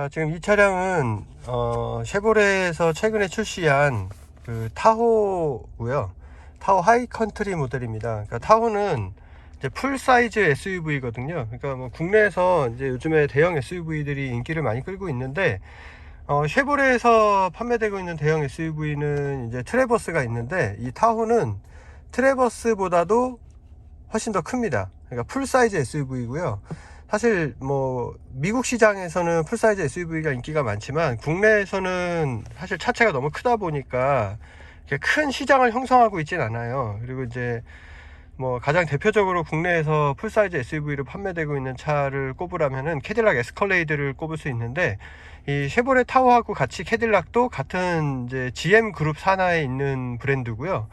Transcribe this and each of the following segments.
자, 지금 이 차량은 쉐보레에서 최근에 출시한 그 타호고요. 타호 하이 컨트리 모델입니다. 그러니까 타호는 이제 풀 사이즈 SUV거든요. 그러니까 뭐 국내에서 이제 요즘에 대형 SUV들이 인기를 많이 끌고 있는데, 쉐보레에서 판매되고 있는 대형 SUV는 이제 트래버스가 있는데, 이 타호는 트래버스보다도 훨씬 더 큽니다. 그러니까 풀 사이즈 SUV고요. 사실 뭐 미국 시장에서는 풀사이즈 SUV가 인기가 많지만 국내에서는 사실 차체가 너무 크다 보니까 큰 시장을 형성하고 있진 않아요. 그리고 이제 뭐 가장 대표적으로 국내에서 풀사이즈 SUV로 판매되고 있는 차를 꼽으라면은 캐딜락 에스컬레이드를 꼽을 수 있는데, 이 쉐보레 타호하고 같이 캐딜락도 같은 이제 GM 그룹 산하에 있는 브랜드고요.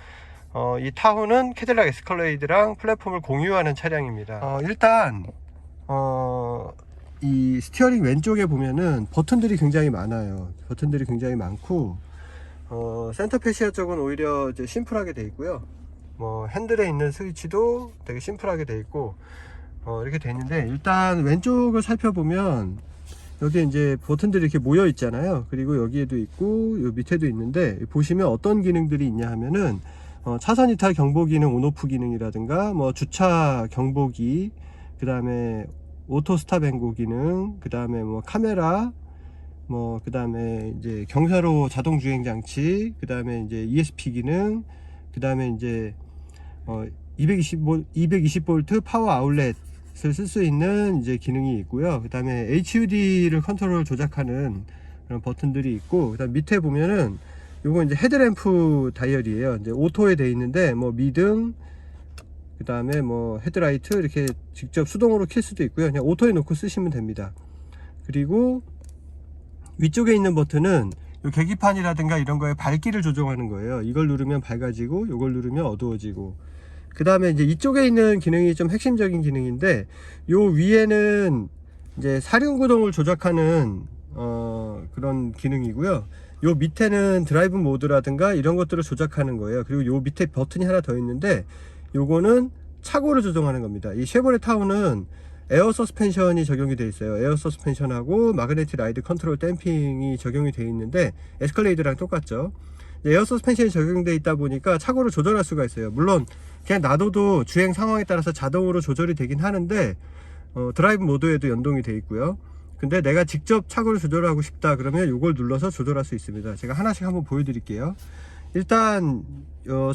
이 타호는 캐딜락 에스컬레이드랑 플랫폼을 공유하는 차량입니다. 일단 이 스티어링 왼쪽에 보면은 버튼들이 굉장히 많아요. 버튼들이 굉장히 많고, 센터 패시아 쪽은 오히려 이제 심플하게 되어 있고요. 뭐 핸들에 있는 스위치도 되게 심플하게 되어 있고, 이렇게 되어 있는데, 일단 왼쪽을 살펴보면 여기 이제 버튼들이 이렇게 모여 있잖아요. 그리고 여기에도 있고 요 밑에도 있는데, 보시면 어떤 기능들이 있냐 하면은 차선 이탈 경보 기능 온오프 기능이라든가, 뭐 주차 경보기, 그 다음에 오토 스탑 앤고 기능, 그 다음에 뭐 카메라, 뭐 그 다음에 이제 경사로 자동 주행 장치, 그 다음에 이제 ESP 기능, 그 다음에 이제 220V 파워 아울렛을 쓸 수 있는 이제 기능이 있고요. 그 다음에 HUD를 컨트롤 조작하는 그런 버튼들이 있고, 그 다음 밑에 보면은 요거 이제 헤드램프 다이얼이에요. 이제 오토에 돼 있는데 뭐 미등, 그 다음에 뭐 헤드라이트 이렇게 직접 수동으로 킬 수도 있고요. 그냥 오토에 놓고 쓰시면 됩니다. 그리고 위쪽에 있는 버튼은 요 계기판이라든가 이런 거에 밝기를 조정하는 거예요. 이걸 누르면 밝아지고, 이걸 누르면 어두워지고. 그 다음에 이제 이쪽에 있는 기능이 좀 핵심적인 기능인데, 요 위에는 이제 사륜구동을 조작하는 그런 기능이고요. 요 밑에는 드라이브 모드라든가 이런 것들을 조작하는 거예요. 그리고 요 밑에 버튼이 하나 더 있는데, 요거는 차고를 조정하는 겁니다. 이 쉐보레 타호는 에어 서스펜션이 적용이 되어 있어요. 에어 서스펜션하고 마그네틱 라이드 컨트롤 댐핑이 적용이 되어 있는데, 에스컬레이드랑 똑같죠. 에어 서스펜션이 적용되어 있다 보니까 차고를 조절할 수가 있어요. 물론 그냥 놔둬도 주행 상황에 따라서 자동으로 조절이 되긴 하는데, 드라이브 모드에도 연동이 되어 있고요. 근데 내가 직접 차고를 조절하고 싶다 그러면 이걸 눌러서 조절할 수 있습니다. 제가 하나씩 한번 보여드릴게요. 일단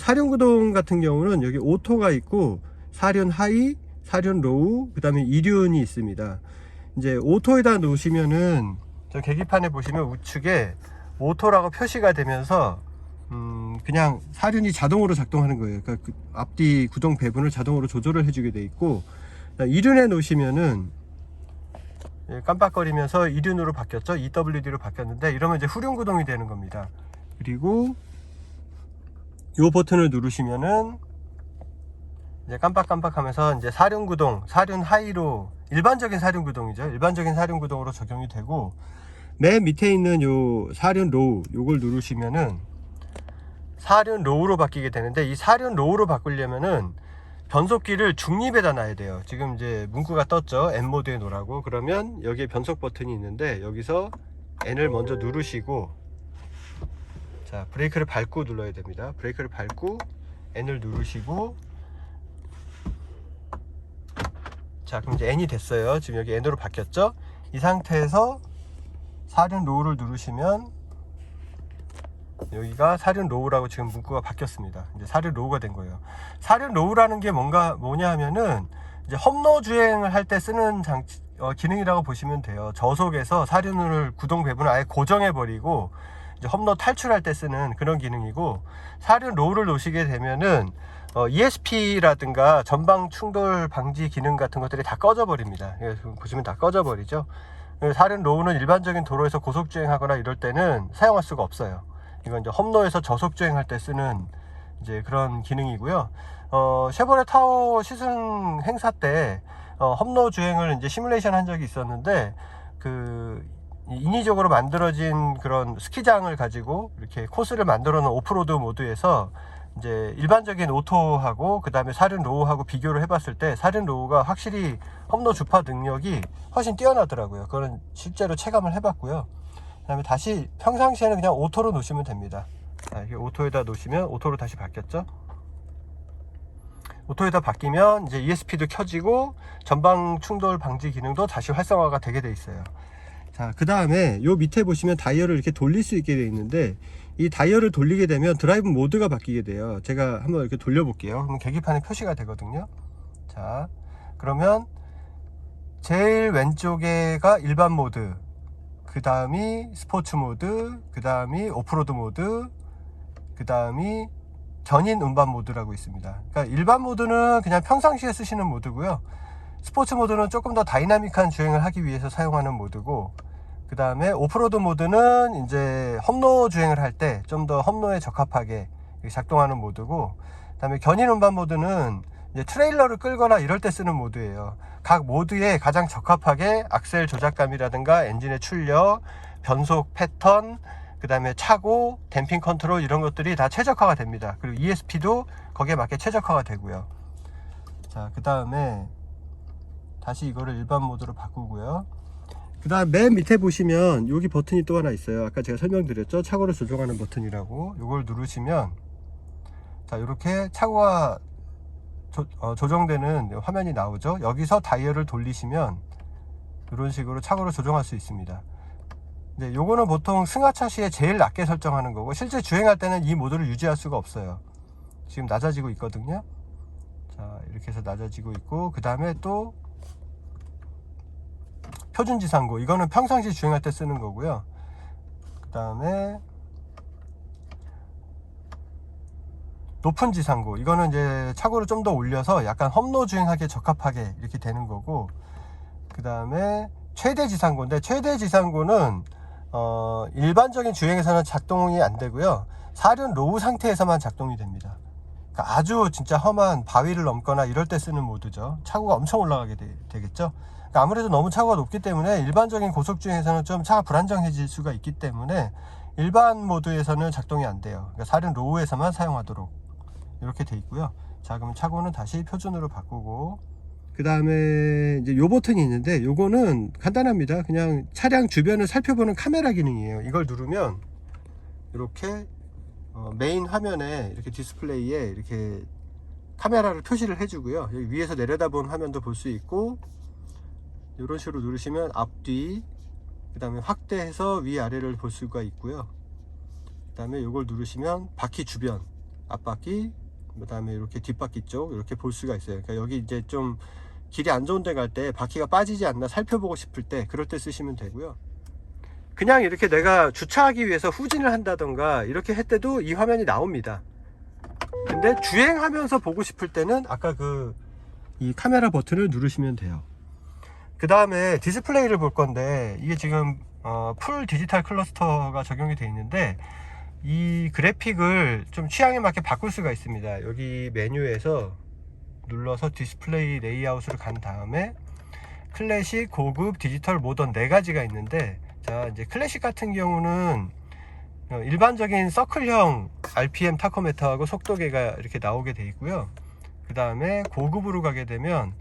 사륜구동 같은 경우는 여기 오토가 있고, 사륜 하이, 사륜 로우, 그 다음에 이륜이 있습니다. 이제 오토에다 놓으시면은 저 계기판에 보시면 우측에 오토라고 표시가 되면서 그냥 사륜이 자동으로 작동하는 거예요. 그러니까 그 앞뒤 구동 배분을 자동으로 조절을 해주게 돼 있고, 이륜에 놓으시면은 깜빡거리면서 이륜으로 바뀌었죠. EWD로 바뀌었는데, 이러면 이제 후륜 구동이 되는 겁니다. 그리고 이 버튼을 누르시면은 이제 깜빡깜빡 하면서 이제 사륜 구동, 사륜 하이로, 일반적인 사륜 구동이죠. 일반적인 사륜 구동으로 적용이 되고, 맨 밑에 있는 요 사륜 로우, 요걸 누르시면은 사륜 로우로 바뀌게 되는데, 이 사륜 로우로 바꾸려면은 변속기를 중립에다 놔야 돼요. 지금 이제 문구가 떴죠. N 모드에 놓으라고. 그러면 여기에 변속 버튼이 있는데, 여기서 N을 먼저 누르시고, 자, 브레이크를 밟고 눌러야 됩니다. 브레이크를 밟고 N을 누르시고, 자, 그럼 이제 N이 됐어요. 지금 여기 N으로 바뀌었죠. 이 상태에서 사륜 로우를 누르시면 여기가 사륜 로우라고 지금 문구가 바뀌었습니다. 이제 사륜 로우가 된 거예요. 사륜 로우라는 게 뭐냐 하면은 이제 험로 주행을 할 때 쓰는 기능이라고 보시면 돼요. 저속에서 사륜을 구동 배분을 아예 고정해 버리고 이제 험로 탈출할 때 쓰는 그런 기능이고, 사륜 로우를 놓으시게 되면은 ESP라든가 전방 충돌 방지 기능 같은 것들이 다 꺼져 버립니다. 보시면 다 꺼져 버리죠. 사륜 로우는 일반적인 도로에서 고속 주행하거나 이럴 때는 사용할 수가 없어요. 이건 이제 험로에서 저속 주행할 때 쓰는 이제 그런 기능이고요. 쉐보레 타호 시승 행사 때 험로 주행을 이제 시뮬레이션 한 적이 있었는데, 그 인위적으로 만들어진 그런 스키장을 가지고 이렇게 코스를 만들어 놓은 오프로드 모드에서 이제 일반적인 오토하고 그 다음에 사륜 로우하고 비교를 해봤을 때 사륜 로우가 확실히 험로 주파 능력이 훨씬 뛰어나더라고요. 그거는 실제로 체감을 해봤고요. 그 다음에 다시 평상시에는 그냥 오토로 놓으시면 됩니다. 자, 이렇게 오토에다 놓으시면 오토로 다시 바뀌었죠. 오토에다 바뀌면 이제 ESP도 켜지고 전방 충돌 방지 기능도 다시 활성화가 되게 돼 있어요. 자, 그 다음에 요 밑에 보시면 다이얼을 이렇게 돌릴 수 있게 되어 있는데, 이 다이얼을 돌리게 되면 드라이브 모드가 바뀌게 돼요. 제가 한번 이렇게 돌려볼게요. 그럼 계기판에 표시가 되거든요. 자, 그러면 제일 왼쪽에가 일반 모드, 그 다음이 스포츠 모드, 그 다음이 오프로드 모드, 그 다음이 견인 운반 모드라고 있습니다. 그러니까 일반 모드는 그냥 평상시에 쓰시는 모드고요. 스포츠 모드는 조금 더 다이나믹한 주행을 하기 위해서 사용하는 모드고, 그 다음에 오프로드 모드는 이제 험로 주행을 할 때 좀 더 험로에 적합하게 작동하는 모드고, 그 다음에 견인 운반 모드는 이제 트레일러를 끌거나 이럴 때 쓰는 모드예요. 각 모드에 가장 적합하게 악셀 조작감이라든가 엔진의 출력, 변속 패턴, 그 다음에 차고, 댐핑 컨트롤 이런 것들이 다 최적화가 됩니다. 그리고 ESP도 거기에 맞게 최적화가 되고요. 자, 그 다음에 다시 이거를 일반 모드로 바꾸고요. 그 다음 맨 밑에 보시면 여기 버튼이 또 하나 있어요. 아까 제가 설명드렸죠. 차고를 조정하는 버튼이라고. 이걸 누르시면 자, 이렇게 차고가 조정되는 화면이 나오죠. 여기서 다이얼을 돌리시면 이런 식으로 차고를 조정할 수 있습니다. 이제 요거는 보통 승하차 시에 제일 낮게 설정하는 거고, 실제 주행할 때는 이 모드를 유지할 수가 없어요. 지금 낮아지고 있거든요. 자, 이렇게 해서 낮아지고 있고, 그 다음에 또 표준 지상고, 이거는 평상시 주행할 때 쓰는 거고요. 그 다음에 높은 지상고, 이거는 이제 차고를 좀 더 올려서 약간 험로 주행하기에 적합하게 이렇게 되는 거고, 그 다음에 최대 지상고인데, 최대 지상고는 일반적인 주행에서는 작동이 안 되고요. 사륜 로우 상태에서만 작동이 됩니다. 그러니까 아주 진짜 험한 바위를 넘거나 이럴 때 쓰는 모드죠. 차고가 엄청 올라가게 되겠죠. 그러니까 아무래도 너무 차고가 높기 때문에 일반적인 고속주행에서는 좀 차가 불안정해질 수가 있기 때문에 일반 모드에서는 작동이 안 돼요. 그러니까 사륜 로우에서만 사용하도록 이렇게 돼 있고요. 자, 그럼 차고는 다시 표준으로 바꾸고, 그 다음에 이제 요 버튼이 있는데, 요거는 간단합니다. 그냥 차량 주변을 살펴보는 카메라 기능이에요. 이걸 누르면 이렇게 메인 화면에 이렇게 디스플레이에 이렇게 카메라를 표시를 해주고요. 여기 위에서 내려다본 화면도 볼 수 있고, 이런 식으로 누르시면 앞뒤, 그 다음에 확대해서 위아래를 볼 수가 있고요. 그 다음에 이걸 누르시면 바퀴 주변, 앞바퀴, 그 다음에 이렇게 뒷바퀴 쪽 이렇게 볼 수가 있어요. 그러니까 여기 이제 좀 길이 안 좋은 데 갈 때 바퀴가 빠지지 않나 살펴보고 싶을 때 그럴 때 쓰시면 되고요. 그냥 이렇게 내가 주차하기 위해서 후진을 한다던가 이렇게 할 때도 이 화면이 나옵니다. 근데 주행하면서 보고 싶을 때는 아까 이 카메라 버튼을 누르시면 돼요. 그 다음에 디스플레이를 볼 건데, 이게 지금 풀 디지털 클러스터가 적용이 되어 있는데, 이 그래픽을 좀 취향에 맞게 바꿀 수가 있습니다. 여기 메뉴에서 눌러서 디스플레이 레이아웃으로 간 다음에 클래식, 고급, 디지털, 모던 4가지가 있는데, 자, 이제 클래식 같은 경우는 일반적인 서클형 RPM 타코메터하고 속도계가 이렇게 나오게 돼 있고요. 그 다음에 고급으로 가게 되면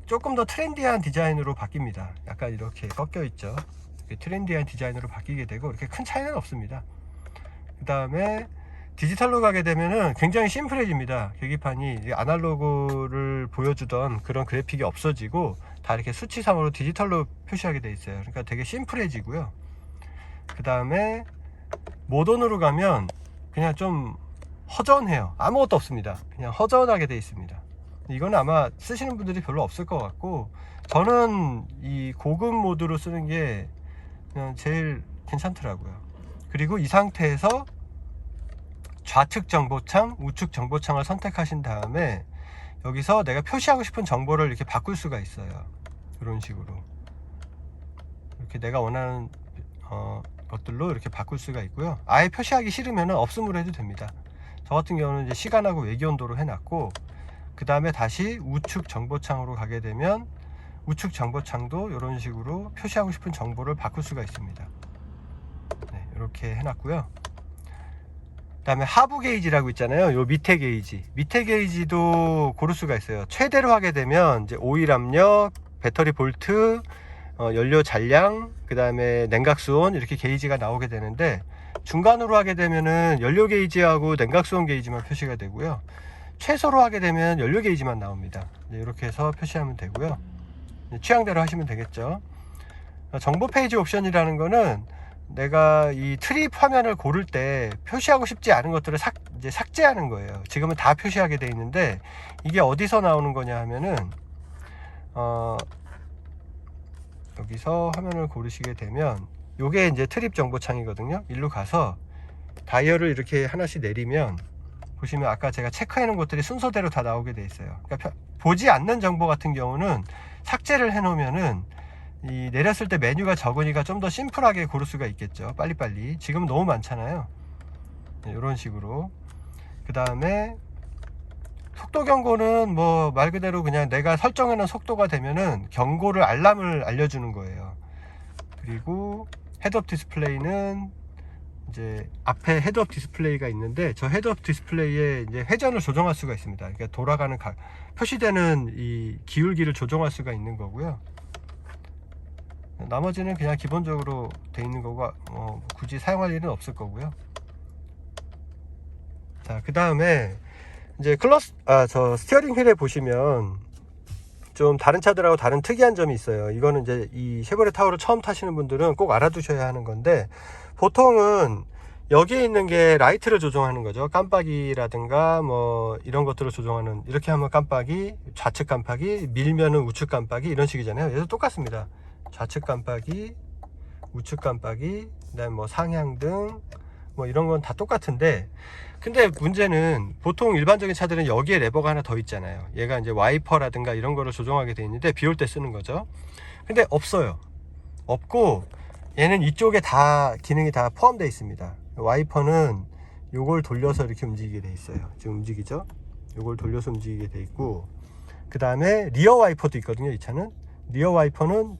조금 더 트렌디한 디자인으로 바뀝니다. 약간 이렇게 꺾여 있죠. 이렇게 트렌디한 디자인으로 바뀌게 되고, 이렇게 큰 차이는 없습니다. 그 다음에 디지털로 가게 되면은 굉장히 심플해집니다. 계기판이 아날로그를 보여주던 그런 그래픽이 없어지고 다 이렇게 수치상으로 디지털로 표시하게 돼 있어요. 그러니까 되게 심플해지고요. 그 다음에 모던으로 가면 그냥 좀 허전해요. 아무것도 없습니다. 그냥 허전하게 돼 있습니다. 이거는 아마 쓰시는 분들이 별로 없을 것 같고, 저는 이 고급 모드로 쓰는 게 그냥 제일 괜찮더라고요. 그리고 이 상태에서 좌측 정보창, 우측 정보창을 선택하신 다음에 여기서 내가 표시하고 싶은 정보를 이렇게 바꿀 수가 있어요. 이런 식으로 이렇게 내가 원하는 것들로 이렇게 바꿀 수가 있고요. 아예 표시하기 싫으면 없음으로 해도 됩니다. 저 같은 경우는 이제 시간하고 외기온도로 해놨고, 그 다음에 다시 우측 정보창으로 가게 되면 우측 정보창도 이런 식으로 표시하고 싶은 정보를 바꿀 수가 있습니다. 네, 이렇게 해놨고요. 그다음에 하부 게이지라고 있잖아요. 요 밑에 게이지도 고를 수가 있어요. 최대로 하게 되면 이제 오일 압력, 배터리 볼트, 연료 잔량, 그 다음에 냉각수온 이렇게 게이지가 나오게 되는데, 중간으로 하게 되면은 연료 게이지하고 냉각수온 게이지만 표시가 되고요. 최소로 하게 되면 연료 게이지만 나옵니다. 이렇게 해서 표시하면 되고요. 취향대로 하시면 되겠죠. 정보 페이지 옵션이라는 거는 내가 이 트립 화면을 고를 때 표시하고 싶지 않은 것들을 이제 삭제하는 거예요. 지금은 다 표시하게 돼 있는데, 이게 어디서 나오는 거냐 하면은 여기서 화면을 고르시게 되면 요게 이제 트립 정보창이거든요. 일로 가서 다이얼을 이렇게 하나씩 내리면 보시면 아까 제가 체크해 놓은 것들이 순서대로 다 나오게 돼 있어요. 그러니까 보지 않는 정보 같은 경우는 삭제를 해 놓으면은 이 내렸을 때 메뉴가 적으니까 좀 더 심플하게 고를 수가 있겠죠. 빨리빨리. 지금 너무 많잖아요. 네, 이런 식으로. 그 다음에 속도 경고는 뭐 말 그대로 그냥 내가 설정해 놓은 속도가 되면은 경고를, 알람을 알려주는 거예요. 그리고 헤드업 디스플레이는 이제 앞에 헤드업 디스플레이가 있는데, 저 헤드업 디스플레이에 이제 회전을 조정할 수가 있습니다. 그러니까 돌아가는 표시되는 이 기울기를 조정할 수가 있는 거고요. 나머지는 그냥 기본적으로 돼 있는 거고 굳이 사용할 일은 없을 거고요. 자, 그 다음에 이제 저 스티어링 휠에 보시면 좀 다른 차들하고 다른 특이한 점이 있어요. 이거는 이제 이 쉐보레 타호를 처음 타시는 분들은 꼭 알아두셔야 하는 건데, 보통은 여기에 있는 게 라이트를 조정하는 거죠. 깜빡이라든가 뭐 이런 것들을 조정하는, 이렇게 하면 깜빡이, 좌측 깜빡이, 밀면은 우측 깜빡이, 이런 식이잖아요. 얘도 똑같습니다. 좌측 깜빡이, 우측 깜빡이, 그다음에 뭐 상향등, 뭐 이런 건 다 똑같은데, 근데 문제는 보통 일반적인 차들은 여기에 레버가 하나 더 있잖아요. 얘가 이제 와이퍼라든가 이런 거를 조정하게 돼 있는데, 비 올 때 쓰는 거죠. 근데 없어요. 없고 얘는 이쪽에 다 기능이 다 포함되어 있습니다. 와이퍼는 요걸 돌려서 이렇게 움직이게 돼 있어요. 지금 움직이죠? 요걸 돌려서 움직이게 돼 있고, 그 다음에 리어 와이퍼도 있거든요. 이 차는 리어 와이퍼는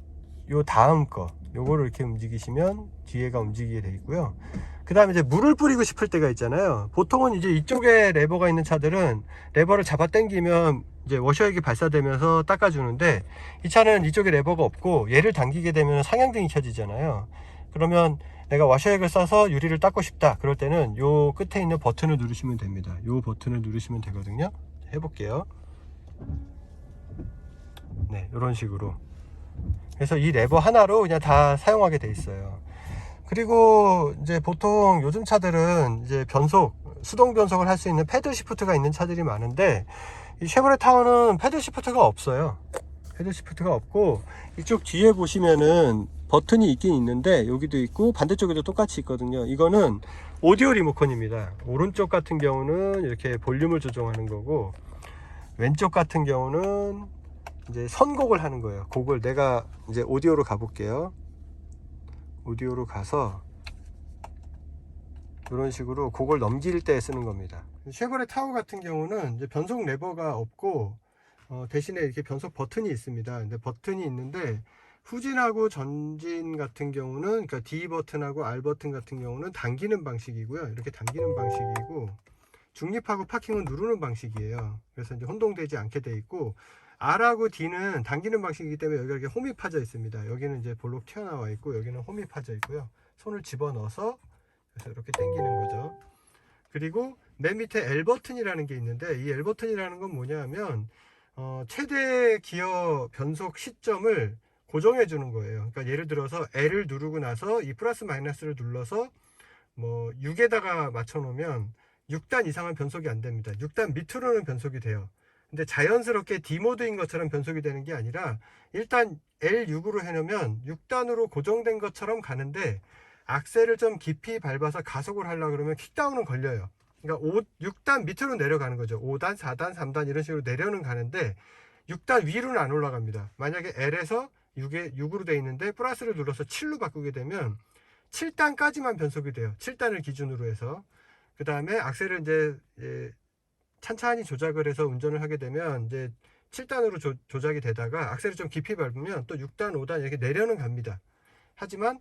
요 다음 거 요거를 이렇게 움직이시면 뒤에가 움직이게 돼 있고요. 그 다음에 이제 물을 뿌리고 싶을 때가 있잖아요. 보통은 이제 이쪽에 레버가 있는 차들은 레버를 잡아 당기면 이제 워셔액이 발사되면서 닦아주는데, 이 차는 이쪽에 레버가 없고 얘를 당기게 되면 상향등이 켜지잖아요. 그러면 내가 워셔액을 써서 유리를 닦고 싶다 그럴 때는 요 끝에 있는 버튼을 누르시면 됩니다. 요 버튼을 누르시면 되거든요. 해볼게요. 네, 이런 식으로. 그래서 이 레버 하나로 그냥 다 사용하게 돼 있어요. 그리고 이제 보통 요즘 차들은 이제 수동 변속을 할 수 있는 패들 시프트가 있는 차들이 많은데, 이 쉐보레 타호는 패들 시프트가 없어요. 패들 시프트가 없고, 이쪽 뒤에 보시면은 버튼이 있긴 있는데 여기도 있고 반대쪽에도 똑같이 있거든요. 이거는 오디오 리모컨입니다. 오른쪽 같은 경우는 이렇게 볼륨을 조정하는 거고, 왼쪽 같은 경우는 이제 선곡을 하는 거예요. 곡을 내가 이제 오디오로 가볼게요. 오디오로 가서 이런 식으로 곡을 넘길 때 쓰는 겁니다. 쉐보레 타호 같은 경우는 이제 변속 레버가 없고 대신에 이렇게 변속 버튼이 있습니다. 근데 버튼이 있는데, 후진하고 전진 같은 경우는, 그러니까 D 버튼하고 R 버튼 같은 경우는 당기는 방식이고요. 이렇게 당기는 방식이고, 중립하고 파킹은 누르는 방식이에요. 그래서 이제 혼동되지 않게 돼 있고, R하고 D는 당기는 방식이기 때문에 여기가 이렇게 홈이 파져 있습니다. 여기는 이제 볼록 튀어나와 있고, 여기는 홈이 파져 있고요. 손을 집어넣어서 그래서 이렇게 당기는 거죠. 그리고 맨 밑에 L 버튼이라는 게 있는데, 이 L 버튼이라는 건 뭐냐면 최대 기어 변속 시점을 고정해 주는 거예요. 그러니까 예를 들어서 L을 누르고 나서 이 플러스 마이너스를 눌러서 뭐 6에다가 맞춰 놓으면 6단 이상은 변속이 안 됩니다. 6단 밑으로는 변속이 돼요. 근데 자연스럽게 D모드인 것처럼 변속이 되는 게 아니라, 일단 L6으로 해놓으면 6단으로 고정된 것처럼 가는데, 악셀을 좀 깊이 밟아서 가속을 하려고 그러면 킥다운은 걸려요. 그러니까 6단 밑으로 내려가는 거죠. 5단, 4단, 3단 이런 식으로 내려는 가는데 6단 위로는 안 올라갑니다. 만약에 L에서 6으로 돼 있는데 플러스를 눌러서 7로 바꾸게 되면 7단까지만 변속이 돼요. 7단을 기준으로 해서. 그 다음에 악셀을 이제 찬찬히 조작을 해서 운전을 하게 되면 이제 7단으로 조작이 되다가 악셀을 좀 깊이 밟으면 또 6단, 5단 이렇게 내려는 갑니다. 하지만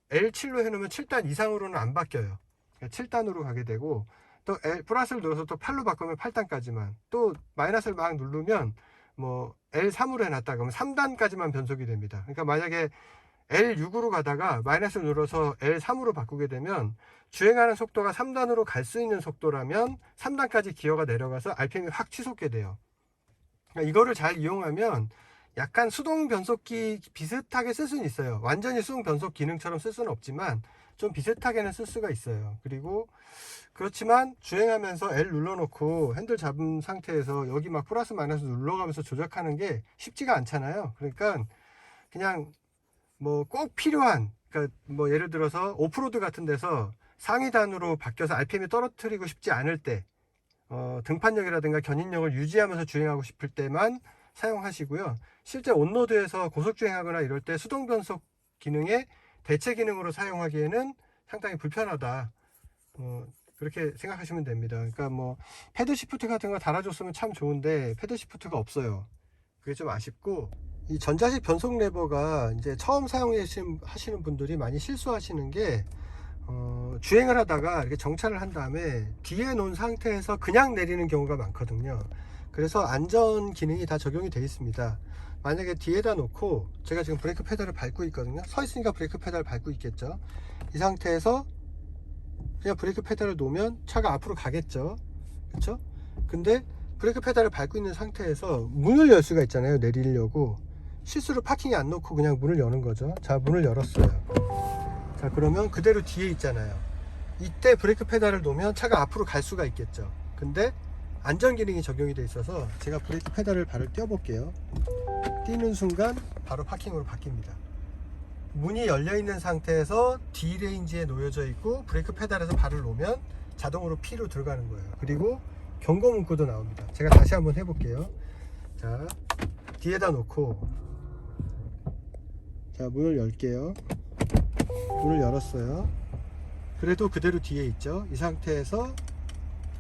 L7로 해놓으면 7단 이상으로는 안 바뀌어요. 7단으로 가게 되고, 또 플러스를 눌러서 또 8로 바꾸면 8단까지만, 또 마이너스를 막 누르면 뭐 L3으로 해놨다 그러면 3단까지만 변속이 됩니다. 그러니까 만약에 L6으로 가다가 마이너스를 눌러서 L3으로 바꾸게 되면 주행하는 속도가 3단으로 갈 수 있는 속도라면 3단까지 기어가 내려가서 RPM이 확 치솟게 돼요. 그러니까 이거를 잘 이용하면 약간 수동 변속기 비슷하게 쓸 수는 있어요. 완전히 수동 변속 기능처럼 쓸 수는 없지만 좀 비슷하게는 쓸 수가 있어요. 그리고 그렇지만 주행하면서 L 눌러놓고 핸들 잡은 상태에서 여기 막 플러스 마이너스 눌러가면서 조작하는 게 쉽지가 않잖아요. 그러니까 그냥 뭐 꼭 필요한, 그러니까 뭐 예를 들어서 오프로드 같은 데서 상위단으로 바뀌어서 RPM이 떨어뜨리고 싶지 않을 때, 등판력이라든가 견인력을 유지하면서 주행하고 싶을 때만 사용하시고요. 실제 온로드에서 고속주행하거나 이럴 때 수동 변속 기능의 대체 기능으로 사용하기에는 상당히 불편하다, 그렇게 생각하시면 됩니다. 그러니까 뭐 패드 시프트 같은 거 달아줬으면 참 좋은데 패드 시프트가 없어요. 그게 좀 아쉽고, 이 전자식 변속 레버가 이제 처음 사용하시는 분들이 많이 실수하시는 게, 주행을 하다가 이렇게 정차를 한 다음에 뒤에 놓은 상태에서 그냥 내리는 경우가 많거든요. 그래서 안전 기능이 다 적용이 되어 있습니다. 만약에 뒤에다 놓고, 제가 지금 브레이크 페달을 밟고 있거든요. 서 있으니까 브레이크 페달을 밟고 있겠죠. 이 상태에서 그냥 브레이크 페달을 놓으면 차가 앞으로 가겠죠. 그렇죠? 근데 브레이크 페달을 밟고 있는 상태에서 문을 열 수가 있잖아요. 내리려고 실수로 파킹에 안 놓고 그냥 문을 여는 거죠. 자, 문을 열었어요. 자, 그러면 그대로 뒤에 있잖아요. 이때 브레이크 페달을 놓으면 차가 앞으로 갈 수가 있겠죠. 근데 안전 기능이 적용이 돼 있어서 제가 브레이크 페달을 발을 떼어 볼게요. 띄는 순간 바로 파킹으로 바뀝니다. 문이 열려 있는 상태에서 D레인지에 놓여져 있고 브레이크 페달에서 발을 놓으면 자동으로 P로 들어가는 거예요. 그리고 경고 문구도 나옵니다. 제가 다시 한번 해볼게요. 자, 뒤에다 놓고, 자, 문을 열게요. 문을 열었어요. 그래도 그대로 뒤에 있죠. 이 상태에서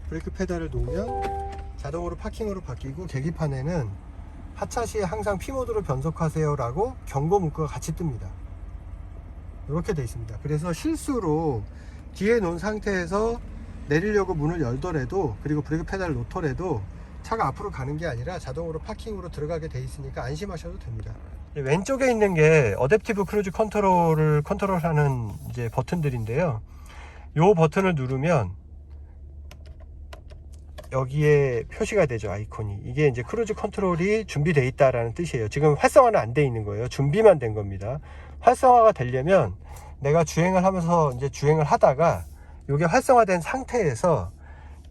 브레이크 페달을 놓으면 자동으로 파킹으로 바뀌고, 계기판에는 하차 시에 항상 P모드로 변속하세요 라고 경고 문구가 같이 뜹니다. 이렇게 되어 있습니다. 그래서 실수로 뒤에 놓은 상태에서 내리려고 문을 열더라도, 그리고 브레이크 페달을 놓더라도 차가 앞으로 가는 게 아니라 자동으로 파킹으로 들어가게 돼 있으니까 안심하셔도 됩니다. 왼쪽에 있는 게 어댑티브 크루즈 컨트롤을 컨트롤하는 이제 버튼들인데요. 이 버튼을 누르면 여기에 표시가 되죠. 아이콘이. 이게 이제 크루즈 컨트롤이 준비되어 있다라는 뜻이에요. 지금 활성화는 안 돼 있는 거예요. 준비만 된 겁니다. 활성화가 되려면 내가 주행을 하면서 이제 주행을 하다가 이게 활성화된 상태에서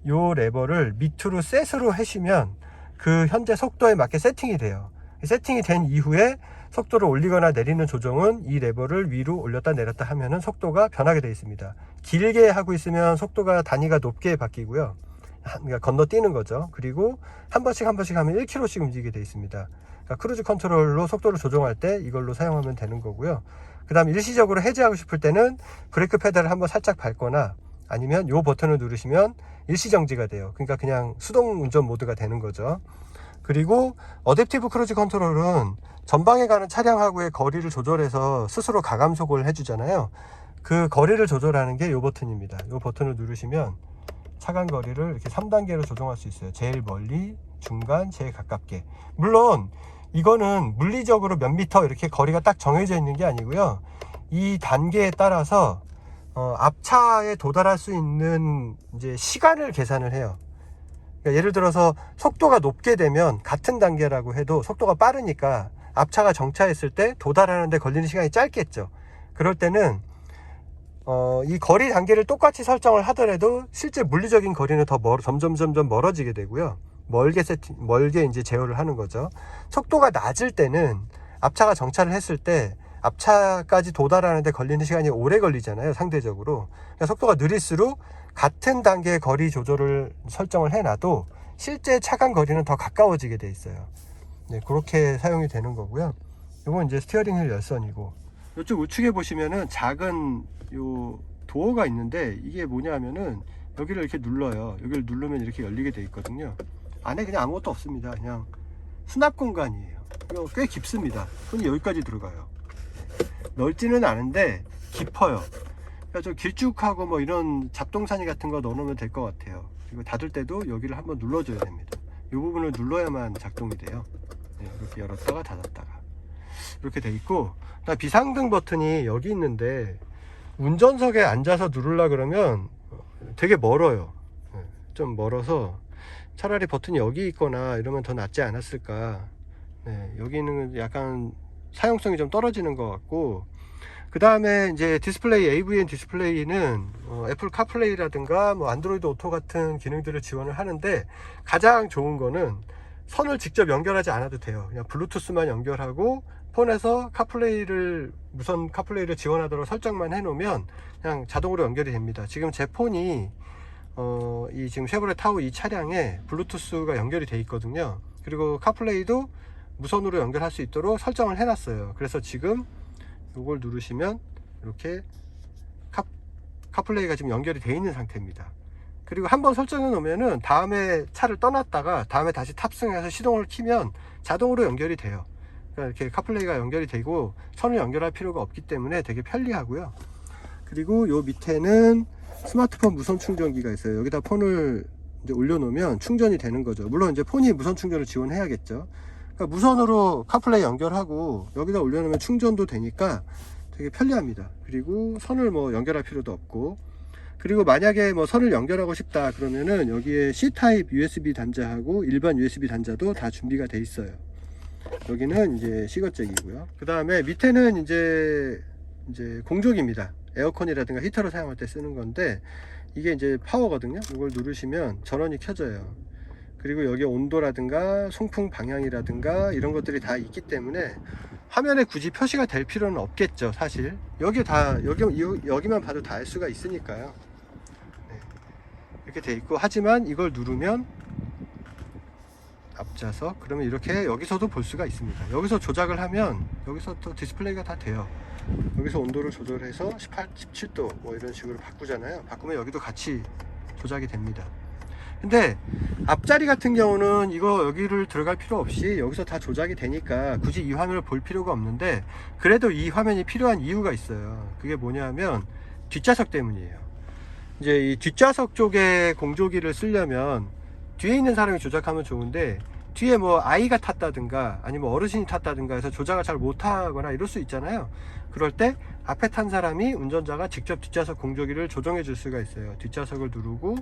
요 레버를 밑으로 셋으로 하시면 그 현재 속도에 맞게 세팅이 돼요. 세팅이 된 이후에 속도를 올리거나 내리는 조정은 이 레버를 위로 올렸다 내렸다 하면은 속도가 변하게 되어 있습니다. 길게 하고 있으면 속도가 단위가 높게 바뀌고요. 그러니까 건너뛰는 거죠. 그리고 한 번씩 하면 1km씩 움직이게 되어 있습니다. 그러니까 크루즈 컨트롤로 속도를 조정할 때 이걸로 사용하면 되는 거고요. 그 다음 일시적으로 해제하고 싶을 때는 브레이크 페달을 한번 살짝 밟거나 아니면 이 버튼을 누르시면 일시 정지가 돼요. 그러니까 그냥 수동 운전 모드가 되는 거죠. 그리고 어댑티브 크루즈 컨트롤은 전방에 가는 차량하고의 거리를 조절해서 스스로 가감속을 해주잖아요. 그 거리를 조절하는 게 이 버튼입니다. 이 버튼을 누르시면 차간 거리를 이렇게 3단계로 조정할 수 있어요. 제일 멀리, 중간, 제일 가깝게. 물론 이거는 물리적으로 몇 미터 이렇게 거리가 딱 정해져 있는 게 아니고요. 이 단계에 따라서 앞차에 도달할 수 있는 이제 시간을 계산을 해요. 그러니까 예를 들어서 속도가 높게 되면 같은 단계라고 해도 속도가 빠르니까 앞차가 정차했을 때 도달하는 데 걸리는 시간이 짧겠죠. 그럴 때는 이 거리 단계를 똑같이 설정을 하더라도 실제 물리적인 거리는 더 점점 멀어지게 되고요. 멀게 이제 제어를 하는 거죠. 속도가 낮을 때는 앞차가 정차를 했을 때 앞차까지 도달하는데 걸리는 시간이 오래 걸리잖아요. 상대적으로. 그러니까 속도가 느릴수록 같은 단계의 거리 조절을 설정을 해놔도 실제 차간 거리는 더 가까워지게 돼 있어요. 네, 그렇게 사용이 되는 거고요. 이건 이제 스티어링 휠 열선이고, 이쪽 우측에 보시면은 작은 요 도어가 있는데 이게 뭐냐 하면은 여기를 이렇게 눌러요. 여기를 누르면 이렇게 열리게 돼 있거든요. 안에 그냥 아무것도 없습니다. 그냥 수납 공간이에요. 이거 꽤 깊습니다. 손이 여기까지 들어가요. 넓지는 않은데 깊어요. 그러니까 좀 길쭉하고 뭐 이런 잡동사니 같은 거 넣어놓으면 될 것 같아요. 그리고 닫을 때도 여기를 한번 눌러줘야 됩니다. 이 부분을 눌러야만 작동이 돼요. 네, 이렇게 열었다가 닫았다가 이렇게 돼 있고, 비상등 버튼이 여기 있는데 운전석에 앉아서 누르려 그러면 되게 멀어요. 좀 멀어서 차라리 버튼이 여기 있거나 이러면 더 낫지 않았을까. 네, 여기는 약간 사용성이 좀 떨어지는 것 같고, 그 다음에 이제 디스플레이, AVN 디스플레이는 애플 카플레이라든가 뭐 안드로이드 오토 같은 기능들을 지원을 하는데, 가장 좋은 거는 선을 직접 연결하지 않아도 돼요. 그냥 블루투스만 연결하고 폰에서 카플레이를, 무선 카플레이를 지원하도록 설정만 해 놓으면 그냥 자동으로 연결이 됩니다. 지금 제 폰이 이 지금 쉐보레 타우 이 차량에 블루투스가 연결이 돼 있거든요. 그리고 카플레이도 무선으로 연결할 수 있도록 설정을 해 놨어요. 그래서 지금 이걸 누르시면 이렇게 카플레이가 지금 연결이 돼 있는 상태입니다. 그리고 한번 설정해 놓으면은 다음에 차를 떠났다가 다음에 다시 탑승해서 시동을 키면 자동으로 연결이 돼요. 그러니까 이렇게 카플레이가 연결이 되고 선을 연결할 필요가 없기 때문에 되게 편리하고요. 그리고 요 밑에는 스마트폰 무선 충전기가 있어요. 여기다 폰을 이제 올려놓으면 충전이 되는 거죠. 물론 이제 폰이 무선 충전을 지원해야겠죠. 그러니까 무선으로 카플레이 연결하고 여기다 올려놓으면 충전도 되니까 되게 편리합니다. 그리고 선을 뭐 연결할 필요도 없고, 그리고 만약에 뭐 선을 연결하고 싶다 그러면은 여기에 C타입 USB 단자하고 일반 USB 단자도 다 준비가 돼 있어요. 여기는 이제 C거잭이고요. 그 다음에 밑에는 이제 공조기입니다. 에어컨이라든가 히터를 사용할 때 쓰는 건데, 이게 이제 파워거든요. 이걸 누르시면 전원이 켜져요. 그리고 여기 온도라든가 송풍 방향이라든가 이런 것들이 다 있기 때문에 화면에 굳이 표시가 될 필요는 없겠죠. 사실 여기만 봐도 다 할 수가 있으니까요. 네. 이렇게 돼 있고, 하지만 이걸 누르면 앞좌석, 그러면 이렇게 여기서도 볼 수가 있습니다. 여기서 조작을 하면 여기서 또 디스플레이가 다 돼요. 여기서 온도를 조절해서 18, 17도 뭐 이런 식으로 바꾸잖아요. 바꾸면 여기도 같이 조작이 됩니다. 근데 앞자리 같은 경우는 이거 여기를 들어갈 필요 없이 여기서 다 조작이 되니까 굳이 이 화면을 볼 필요가 없는데, 그래도 이 화면이 필요한 이유가 있어요. 그게 뭐냐면 뒷좌석 때문이에요. 이제 이 뒷좌석 쪽에 공조기를 쓰려면 뒤에 있는 사람이 조작하면 좋은데, 뒤에 뭐 아이가 탔다든가 아니면 어르신이 탔다든가 해서 조작을 잘 못하거나 이럴 수 있잖아요. 그럴 때 앞에 탄 사람이, 운전자가 직접 뒷좌석 공조기를 조정해 줄 수가 있어요. 뒷좌석을 누르고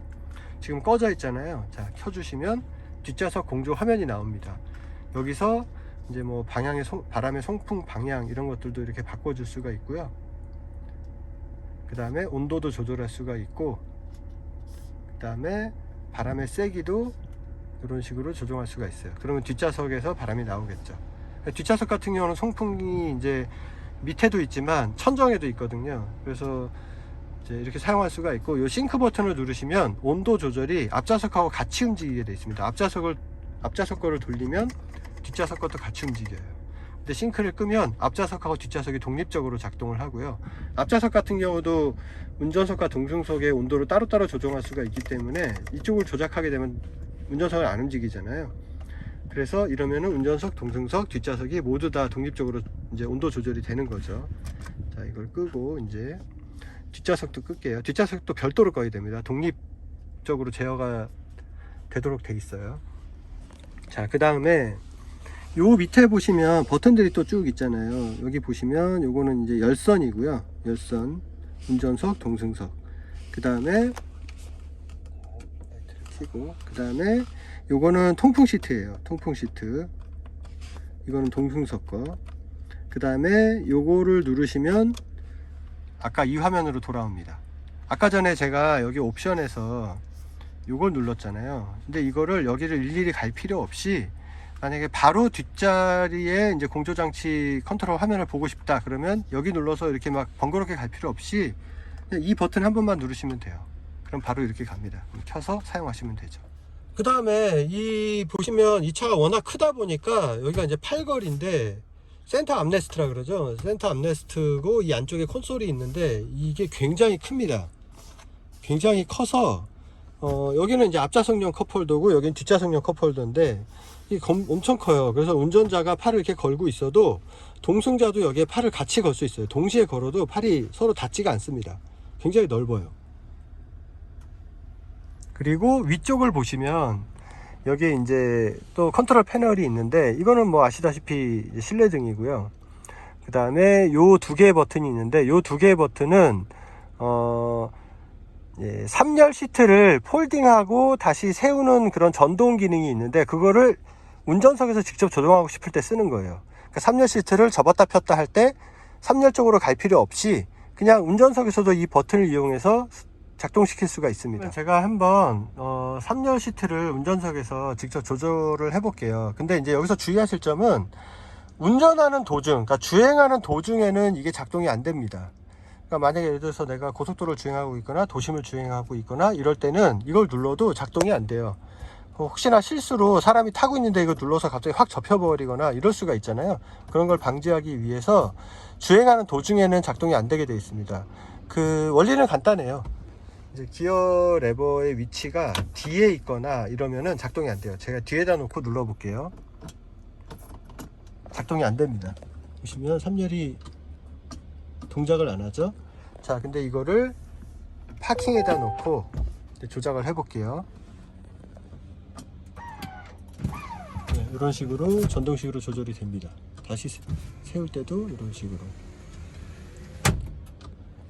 지금 꺼져 있잖아요. 자, 켜주시면 뒷좌석 공조 화면이 나옵니다. 여기서 이제 뭐 바람의 송풍 방향 이런 것들도 이렇게 바꿔줄 수가 있고요. 그 다음에 온도도 조절할 수가 있고, 그 다음에 바람의 세기도 이런 식으로 조정할 수가 있어요. 그러면 뒷좌석에서 바람이 나오겠죠. 뒷좌석 같은 경우는 송풍이 이제 밑에도 있지만 천정에도 있거든요. 그래서 이제 이렇게 사용할 수가 있고, 이 싱크 버튼을 누르시면 온도 조절이 앞좌석하고 같이 움직이게 되어 있습니다. 앞좌석 거를 돌리면 뒷좌석 것도 같이 움직여요. 근데 싱크를 끄면 앞좌석하고 뒷좌석이 독립적으로 작동을 하고요. 앞좌석 같은 경우도 운전석과 동승석의 온도를 따로따로 조정할 수가 있기 때문에 이쪽을 조작하게 되면 운전석을 안 움직이잖아요. 그래서 이러면은 운전석, 동승석, 뒷좌석이 모두 다 독립적으로 이제 온도 조절이 되는 거죠. 자, 이걸 끄고 이제 뒷좌석도 끌게요. 뒷좌석도 별도로 꺼야 됩니다. 독립적으로 제어가 되도록 돼 있어요. 자, 그 다음에 요 밑에 보시면 버튼들이 또 쭉 있잖아요. 여기 보시면 요거는 이제 열선이고요. 열선, 운전석, 동승석. 그 다음에 켜고, 그 다음에 요거는 통풍 시트예요. 통풍 시트. 이거는 동승석 거. 그 다음에 요거를 누르시면 아까 이 화면으로 돌아옵니다. 아까 전에 제가 여기 옵션에서 요걸 눌렀잖아요. 근데 이거를 여기를 일일이 갈 필요 없이, 만약에 바로 뒷자리에 이제 공조장치 컨트롤 화면을 보고 싶다 그러면 여기 눌러서 이렇게 막 번거롭게 갈 필요 없이 그냥 이 버튼 한 번만 누르시면 돼요. 그럼 바로 이렇게 갑니다. 켜서 사용하시면 되죠. 그 다음에 이 보시면 이 차가 워낙 크다 보니까 여기가 이제 팔걸인데 센터 암레스트라 그러죠. 센터 암레스트고 이 안쪽에 콘솔이 있는데 이게 굉장히 큽니다. 굉장히 커서 여기는 이제 앞좌석용 컵홀더고 여기는 뒷좌석용 컵홀더인데 이게 엄청 커요. 그래서 운전자가 팔을 이렇게 걸고 있어도 동승자도 여기에 팔을 같이 걸 수 있어요. 동시에 걸어도 팔이 서로 닿지가 않습니다. 굉장히 넓어요. 그리고 위쪽을 보시면 여기에 이제 또 컨트롤 패널이 있는데, 이거는 뭐 아시다시피 실내등이고요. 그 다음에 요 두 개의 버튼이 있는데, 요 두 개의 버튼은 3열 시트를 폴딩하고 다시 세우는 그런 전동 기능이 있는데, 그거를 운전석에서 직접 조정하고 싶을 때 쓰는 거예요. 그러니까 3열 시트를 접었다 폈다 할 때 3열 쪽으로 갈 필요 없이 그냥 운전석에서도 이 버튼을 이용해서 작동시킬 수가 있습니다. 제가 한번 3열 시트를 운전석에서 직접 조절을 해 볼게요. 근데 이제 여기서 주의하실 점은, 운전하는 도중, 그러니까 주행하는 도중에는 이게 작동이 안 됩니다. 그러니까 만약에 예를 들어서 내가 고속도로를 주행하고 있거나 도심을 주행하고 있거나 이럴 때는 이걸 눌러도 작동이 안 돼요. 혹시나 실수로 사람이 타고 있는데 이거 눌러서 갑자기 확 접혀버리거나 이럴 수가 있잖아요. 그런 걸 방지하기 위해서 주행하는 도중에는 작동이 안 되게 되어 있습니다. 그 원리는 간단해요. 이제 기어 레버의 위치가 뒤에 있거나 이러면은 작동이 안 돼요. 제가 뒤에다 놓고 눌러 볼게요. 작동이 안 됩니다. 보시면 3열이 동작을 안 하죠. 자, 근데 이거를 파킹에다 놓고 조작을 해 볼게요. 네, 이런 식으로 전동식으로 조절이 됩니다. 다시 세울 때도 이런 식으로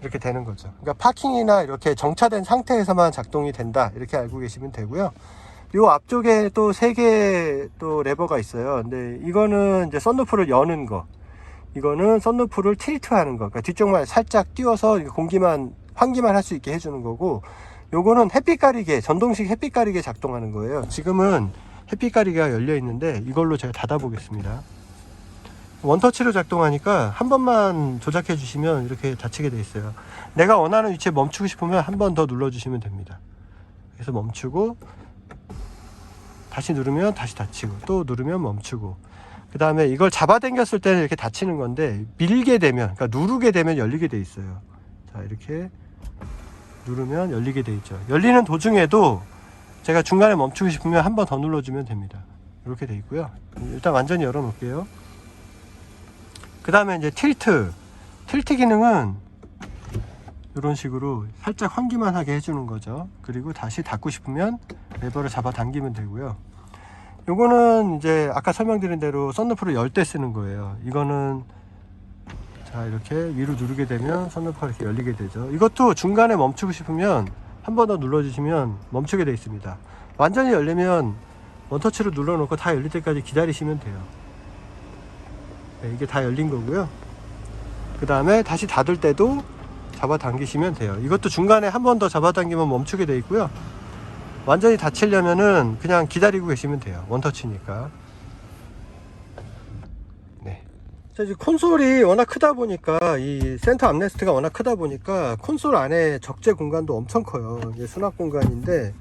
이렇게 되는 거죠. 그러니까 파킹이나 이렇게 정차된 상태에서만 작동이 된다, 이렇게 알고 계시면 되고요. 요 앞쪽에 또 3개 또 레버가 있어요. 근데 이거는 이제 썬루프를 여는 거, 이거는 썬루프를 틸트하는 거, 그러니까 뒤쪽만 살짝 띄워서 공기만, 환기만 할 수 있게 해주는 거고, 요거는 햇빛 가리개, 전동식 햇빛 가리개 작동하는 거예요. 지금은 햇빛 가리개가 열려 있는데 이걸로 제가 닫아 보겠습니다. 원터치로 작동하니까 한 번만 조작해 주시면 이렇게 닫히게 돼 있어요. 내가 원하는 위치에 멈추고 싶으면 한 번 더 눌러 주시면 됩니다. 그래서 멈추고, 다시 누르면 다시 닫히고, 또 누르면 멈추고, 그 다음에 이걸 잡아당겼을 때는 이렇게 닫히는 건데, 밀게 되면, 그러니까 누르게 되면 열리게 돼 있어요. 자, 이렇게 누르면 열리게 돼 있죠. 열리는 도중에도 제가 중간에 멈추고 싶으면 한 번 더 눌러주면 됩니다. 이렇게 돼 있고요. 일단 완전히 열어 놓을게요. 그 다음에 이제 틸트 기능은 이런 식으로 살짝 환기만 하게 해주는 거죠. 그리고 다시 닫고 싶으면 레버를 잡아 당기면 되고요. 요거는 이제 아까 설명드린 대로 썬루프를 열 때 쓰는 거예요. 이거는 자, 이렇게 위로 누르게 되면 썬루프가 이렇게 열리게 되죠. 이것도 중간에 멈추고 싶으면 한 번 더 눌러주시면 멈추게 되어 있습니다. 완전히 열리면 원터치로 눌러놓고 다 열릴 때까지 기다리시면 돼요. 네, 이게 다 열린 거고요. 그 다음에 다시 닫을 때도 잡아당기시면 돼요. 이것도 중간에 한 번 더 잡아당기면 멈추게 되어 있고요. 완전히 닫히려면은 그냥 기다리고 계시면 돼요. 원터치니까. 네. 자, 이제 콘솔이 워낙 크다 보니까, 이 센터 암레스트가 워낙 크다 보니까 콘솔 안에 적재 공간도 엄청 커요. 이게 수납 공간인데,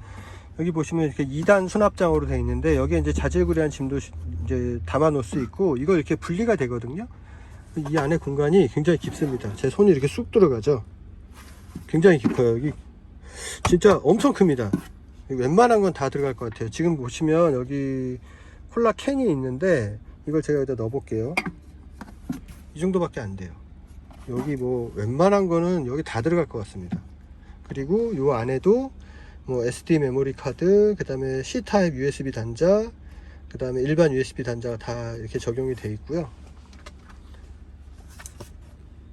여기 보시면 이렇게 2단 수납장으로 되어 있는데, 여기에 이제 자질구레한 짐도 이제 담아 놓을 수 있고, 이거 이렇게 분리가 되거든요. 이 안에 공간이 굉장히 깊습니다. 제 손이 이렇게 쑥 들어가죠. 굉장히 깊어요. 여기 진짜 엄청 큽니다. 웬만한 건 다 들어갈 것 같아요. 지금 보시면 여기 콜라 캔이 있는데, 이걸 제가 여기다 넣어 볼게요. 이 정도밖에 안 돼요. 여기 뭐 웬만한 거는 여기 다 들어갈 것 같습니다. 그리고 요 안에도 뭐 SD 메모리 카드, 그 다음에 C타입 USB 단자, 그 다음에 일반 USB 단자가 다 이렇게 적용이 되어 있고요.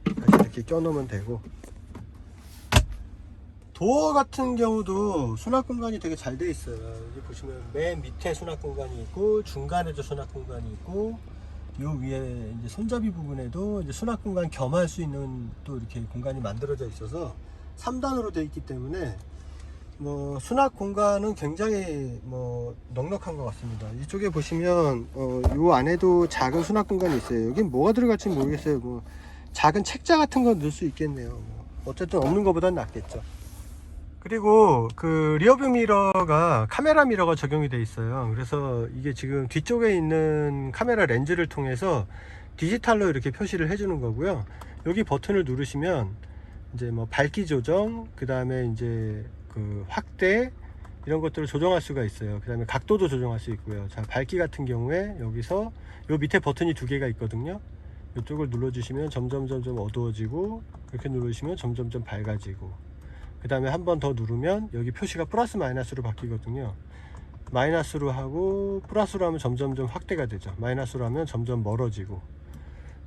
다시 이렇게 껴놓으면 되고, 도어 같은 경우도 수납 공간이 되게 잘 되어 있어요. 여기 보시면 맨 밑에 수납 공간이 있고, 중간에도 수납 공간이 있고, 요 위에 이제 손잡이 부분에도 이제 수납 공간 겸할 수 있는 또 이렇게 공간이 만들어져 있어서 3단으로 되어 있기 때문에 뭐 수납 공간은 굉장히 뭐 넉넉한 것 같습니다. 이쪽에 보시면 요 안에도 작은 수납 공간이 있어요. 여긴 뭐가 들어갈지 모르겠어요. 뭐 작은 책자 같은 거 넣을 수 있겠네요. 뭐 어쨌든 없는 것보단 낫겠죠. 그리고 그 리어뷰 미러가 카메라 미러가 적용이 되어 있어요. 그래서 이게 지금 뒤쪽에 있는 카메라 렌즈를 통해서 디지털로 이렇게 표시를 해주는 거고요. 여기 버튼을 누르시면 이제 뭐 밝기 조정, 그 다음에 이제 그 확대, 이런 것들을 조정할 수가 있어요. 그 다음에 각도도 조정할 수 있고요. 자, 밝기 같은 경우에 여기서 요 밑에 버튼이 2개가 있거든요. 이쪽을 눌러주시면 점점 어두워지고, 이렇게 누르시면 점점 밝아지고, 그 다음에 한 번 더 누르면 여기 표시가 플러스 마이너스로 바뀌거든요. 마이너스로 하고 플러스로 하면 점점점 확대가 되죠. 마이너스로 하면 점점 멀어지고,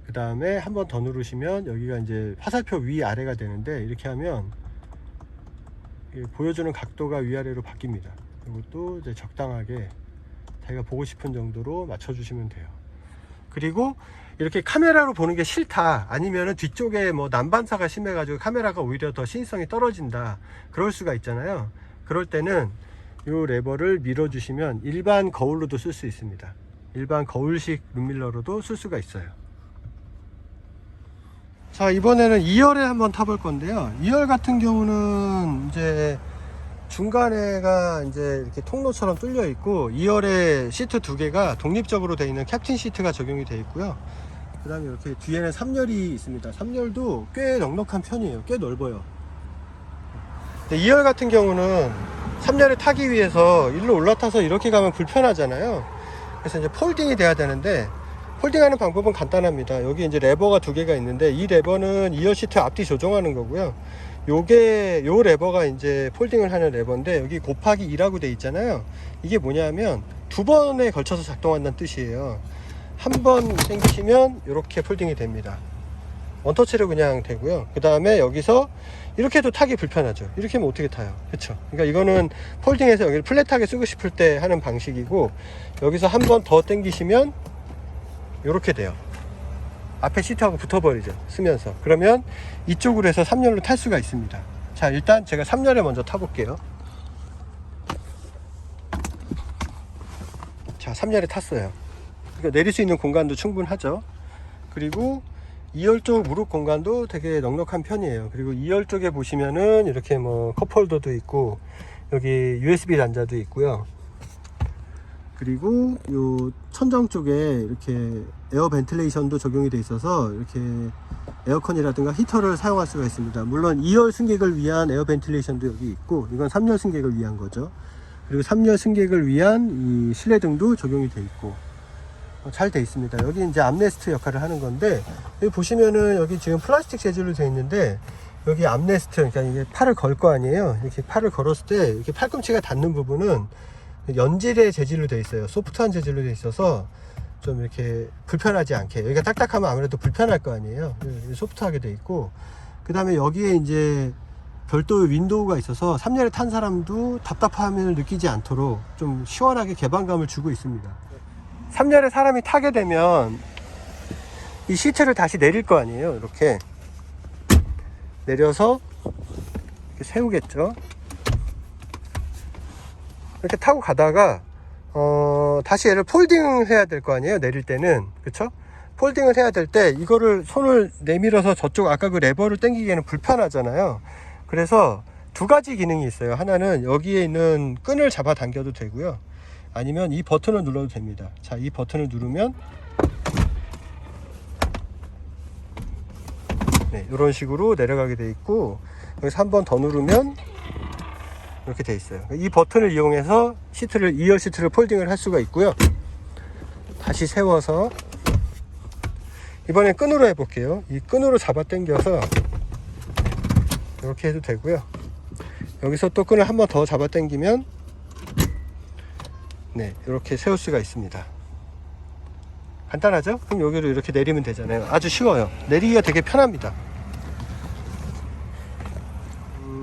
그 다음에 한 번 더 누르시면 여기가 이제 화살표 위아래가 되는데, 이렇게 하면 보여주는 각도가 위아래로 바뀝니다. 이것도 이제 적당하게 자기가 보고 싶은 정도로 맞춰주시면 돼요. 그리고 이렇게 카메라로 보는 게 싫다, 아니면은 뒤쪽에 뭐 난반사가 심해가지고 카메라가 오히려 더 신성이 떨어진다, 그럴 수가 있잖아요. 그럴 때는 이 레버를 밀어주시면 일반 거울로도 쓸 수 있습니다. 일반 거울식 룸밀러로도 쓸 수가 있어요. 자, 이번에는 2열에 한번 타볼 건데요. 2열 같은 경우는 이제 중간에가 이제 이렇게 통로처럼 뚫려 있고, 2열에 시트 두 개가 독립적으로 되어 있는 캡틴 시트가 적용이 되어 있고요. 그 다음에 이렇게 뒤에는 3열이 있습니다. 3열도 꽤 넉넉한 편이에요. 꽤 넓어요. 2열 같은 경우는 3열을 타기 위해서 일로 올라타서 이렇게 가면 불편하잖아요. 그래서 이제 폴딩이 돼야 되는데, 폴딩하는 방법은 간단합니다. 여기 이제 레버가 두 개가 있는데, 이 레버는 2열 시트 앞뒤 조정하는 거고요. 요 레버가 이제 폴딩을 하는 레버인데, 여기 곱하기 2라고 돼 있잖아요. 이게 뭐냐면 두 번에 걸쳐서 작동한다는 뜻이에요. 한 번 당기시면 이렇게 폴딩이 됩니다. 원터치로 그냥 되고요. 그 다음에 여기서 이렇게 해도 타기 불편하죠. 이렇게 하면 어떻게 타요? 그쵸? 그러니까 이거는 폴딩해서 여기를 플랫하게 쓰고 싶을 때 하는 방식이고, 여기서 한 번 더 당기시면 이렇게 돼요. 앞에 시트하고 붙어버리죠, 쓰면서. 그러면 이쪽으로 해서 3열로 탈 수가 있습니다. 자, 일단 제가 3열에 먼저 타볼게요. 자, 3열에 탔어요. 그러니까 내릴 수 있는 공간도 충분하죠. 그리고 2열 쪽 무릎 공간도 되게 넉넉한 편이에요. 그리고 2열 쪽에 보시면은 이렇게 뭐 컵홀더도 있고, 여기 USB 단자도 있고요. 그리고 요 천정 쪽에 이렇게 에어 벤틸레이션도 적용이 되어 있어서 이렇게 에어컨이라든가 히터를 사용할 수가 있습니다. 물론 2열 승객을 위한 에어 벤틸레이션도 여기 있고, 이건 3열 승객을 위한 거죠. 그리고 3열 승객을 위한 이 실내등도 적용이 되어 있고, 잘 되어 있습니다. 여기 이제 암레스트 역할을 하는 건데, 여기 보시면은 여기 지금 플라스틱 재질로 되어 있는데, 여기 암레스트, 그러니까 이게 팔을 걸 거 아니에요. 이렇게 팔을 걸었을 때 이렇게 팔꿈치가 닿는 부분은 연질의 재질로 되어 있어요. 소프트한 재질로 되어 있어서 좀 이렇게 불편하지 않게, 여기가 딱딱하면 아무래도 불편할 거 아니에요. 소프트하게 되어 있고, 그 다음에 여기에 이제 별도의 윈도우가 있어서 3열에 탄 사람도 답답함을 느끼지 않도록 좀 시원하게 개방감을 주고 있습니다. 3열에 사람이 타게 되면 이 시트를 다시 내릴 거 아니에요. 이렇게 내려서 이렇게 세우겠죠. 이렇게 타고 가다가 다시 얘를 폴딩 해야 될 거 아니에요. 내릴 때는, 그쵸? 폴딩을 해야 될 때 이거를 손을 내밀어서 저쪽 아까 그 레버를 당기기에는 불편하잖아요. 그래서 두 가지 기능이 있어요. 하나는 여기에 있는 끈을 잡아 당겨도 되고요, 아니면 이 버튼을 눌러도 됩니다. 자, 이 버튼을 누르면 네, 이런 식으로 내려가게 돼 있고, 여기서 한 번 더 누르면 이렇게 돼 있어요. 이 버튼을 이용해서 시트를, 2열 시트를 폴딩을 할 수가 있고요. 다시 세워서 이번엔 끈으로 해볼게요. 이 끈으로 잡아 당겨서 이렇게 해도 되고요. 여기서 또 끈을 한 번 더 잡아 당기면 네, 이렇게 세울 수가 있습니다. 간단하죠? 그럼 여기로 이렇게 내리면 되잖아요. 아주 쉬워요. 내리기가 되게 편합니다.